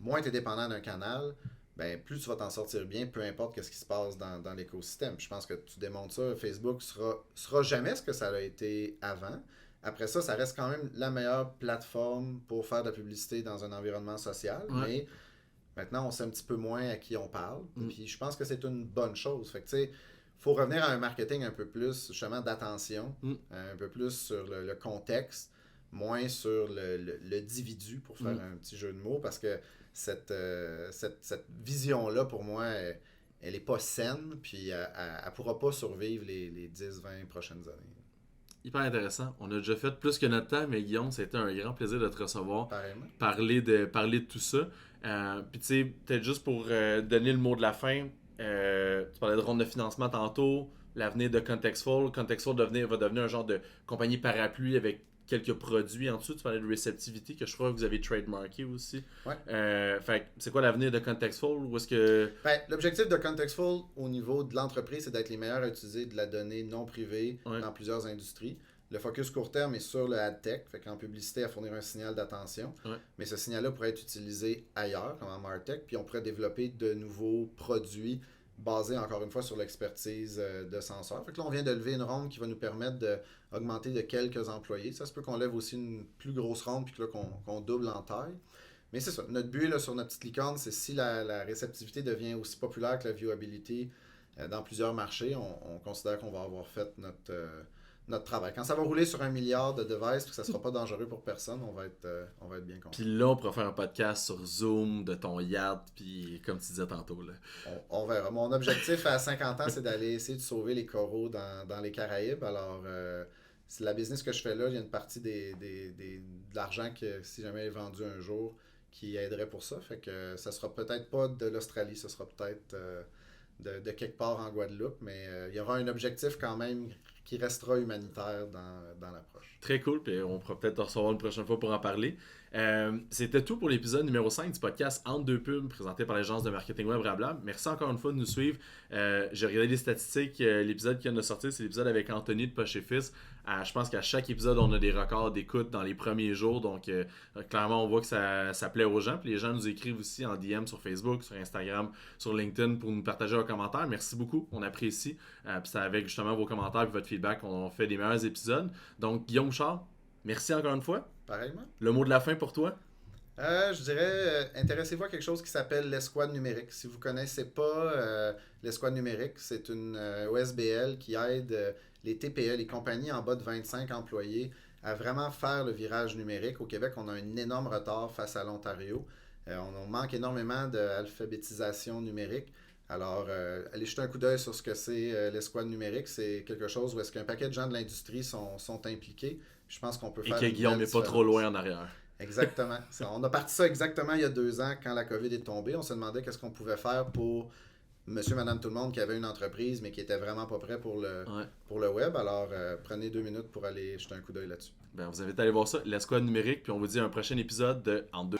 Moins tu es dépendant d'un canal, ben, plus tu vas t'en sortir bien, peu importe ce qui se passe dans l'écosystème. Je pense que tu démontres ça, Facebook sera jamais ce que ça a été avant. Après ça, ça reste quand même la meilleure plateforme pour faire de la publicité dans un environnement social, mais maintenant, on sait un petit peu moins à qui on parle. Puis je pense que c'est une bonne chose. Fait que, tu sais, il faut revenir à un marketing un peu plus, justement, d'attention, un peu plus sur le contexte, moins sur le individu, pour faire un petit jeu de mots, parce que cette vision-là, pour moi, elle n'est pas saine, puis elle ne pourra pas survivre les 10-20 prochaines années. Hyper intéressant. On a déjà fait plus que notre temps, mais Guillaume, c'était un grand plaisir de te recevoir. Pareillement. Parler de tout ça. Puis tu sais, peut-être juste pour donner le mot de la fin, tu parlais de ronde de financement tantôt, l'avenir de Contextful. Contextful va devenir un genre de compagnie parapluie avec quelques produits en dessous. Tu parlais de Receptivity, que je crois que vous avez trademarké aussi. Ouais. Fait c'est quoi l'avenir de Contextful? Ou est-ce que... l'objectif de Contextful au niveau de l'entreprise, c'est d'être les meilleurs à utiliser de la donnée non privée dans plusieurs industries. Le focus court terme est sur le ad tech, fait qu'en publicité, à fournir un signal d'attention. Mais ce signal-là pourrait être utilisé ailleurs, comme en MarTech, puis on pourrait développer de nouveaux produits basés, encore une fois, sur l'expertise de Sensor. Fait que là, on vient de lever une ronde qui va nous permettre d'augmenter de quelques employés. Ça se peut qu'on lève aussi une plus grosse ronde, puis que là, qu'on double en taille. Mais c'est ça. Notre but là, sur notre petite licorne, c'est si la réceptivité devient aussi populaire que la viewability, dans plusieurs marchés, on considère qu'on va avoir fait notre travail. Quand ça va rouler sur 1 milliard de devices et que ça ne sera pas dangereux pour personne, on va être bien content. Puis là, on pourra faire un podcast sur Zoom, de ton yacht, puis comme tu disais tantôt. Là. On verra. Mon objectif à 50 ans, c'est d'aller essayer de sauver les coraux dans les Caraïbes. Alors, c'est la business que je fais là, il y a une partie de l'argent que, si jamais est vendu un jour, qui aiderait pour ça. Fait que ça sera peut-être pas de l'Australie, ce sera peut-être de quelque part en Guadeloupe, mais il y aura un objectif quand même qui restera humanitaire dans l'approche. Très cool, puis on pourra peut-être te recevoir une prochaine fois pour en parler. C'était tout pour l'épisode numéro 5 du podcast Entre deux pubs, présenté par l'agence de marketing web Rablab. Merci encore une fois de nous suivre. J'ai regardé les statistiques, l'épisode qui vient de sortir, c'est l'épisode avec Anthony de Poche et Fils. Je pense qu'à chaque épisode, on a des records d'écoute dans les premiers jours, donc clairement, on voit que ça plaît aux gens. Puis les gens nous écrivent aussi en DM sur Facebook, sur Instagram, sur LinkedIn pour nous partager leurs commentaires. Merci beaucoup, on apprécie. Puis c'est avec justement vos commentaires et votre feedback qu'on fait des meilleurs épisodes. Donc, Guillaume Bouchard, merci encore une fois. Pareillement. Le mot de la fin pour toi? Je dirais, intéressez-vous à quelque chose qui s'appelle l'escouade numérique. Si vous ne connaissez pas l'escouade numérique, c'est une OSBL qui aide les TPE, les compagnies en bas de 25 employés, à vraiment faire le virage numérique. Au Québec, on a un énorme retard face à l'Ontario. On manque énormément d'alphabétisation numérique. Alors, allez jeter un coup d'œil sur ce que c'est l'escouade numérique. C'est quelque chose où est-ce qu'un paquet de gens de l'industrie sont impliqués. Je pense qu'on peut faire. Et que Guillaume n'est pas trop loin en arrière. Exactement. On a parti ça exactement il y a 2 ans quand la COVID est tombée. On se demandait qu'est-ce qu'on pouvait faire pour monsieur, madame, tout le monde qui avait une entreprise mais qui était vraiment pas prêt pour le web. Alors, prenez 2 minutes pour aller jeter un coup d'œil là-dessus. Ben, vous invite à aller voir ça, l'escouade numérique, puis on vous dit à un prochain épisode de Entre deux.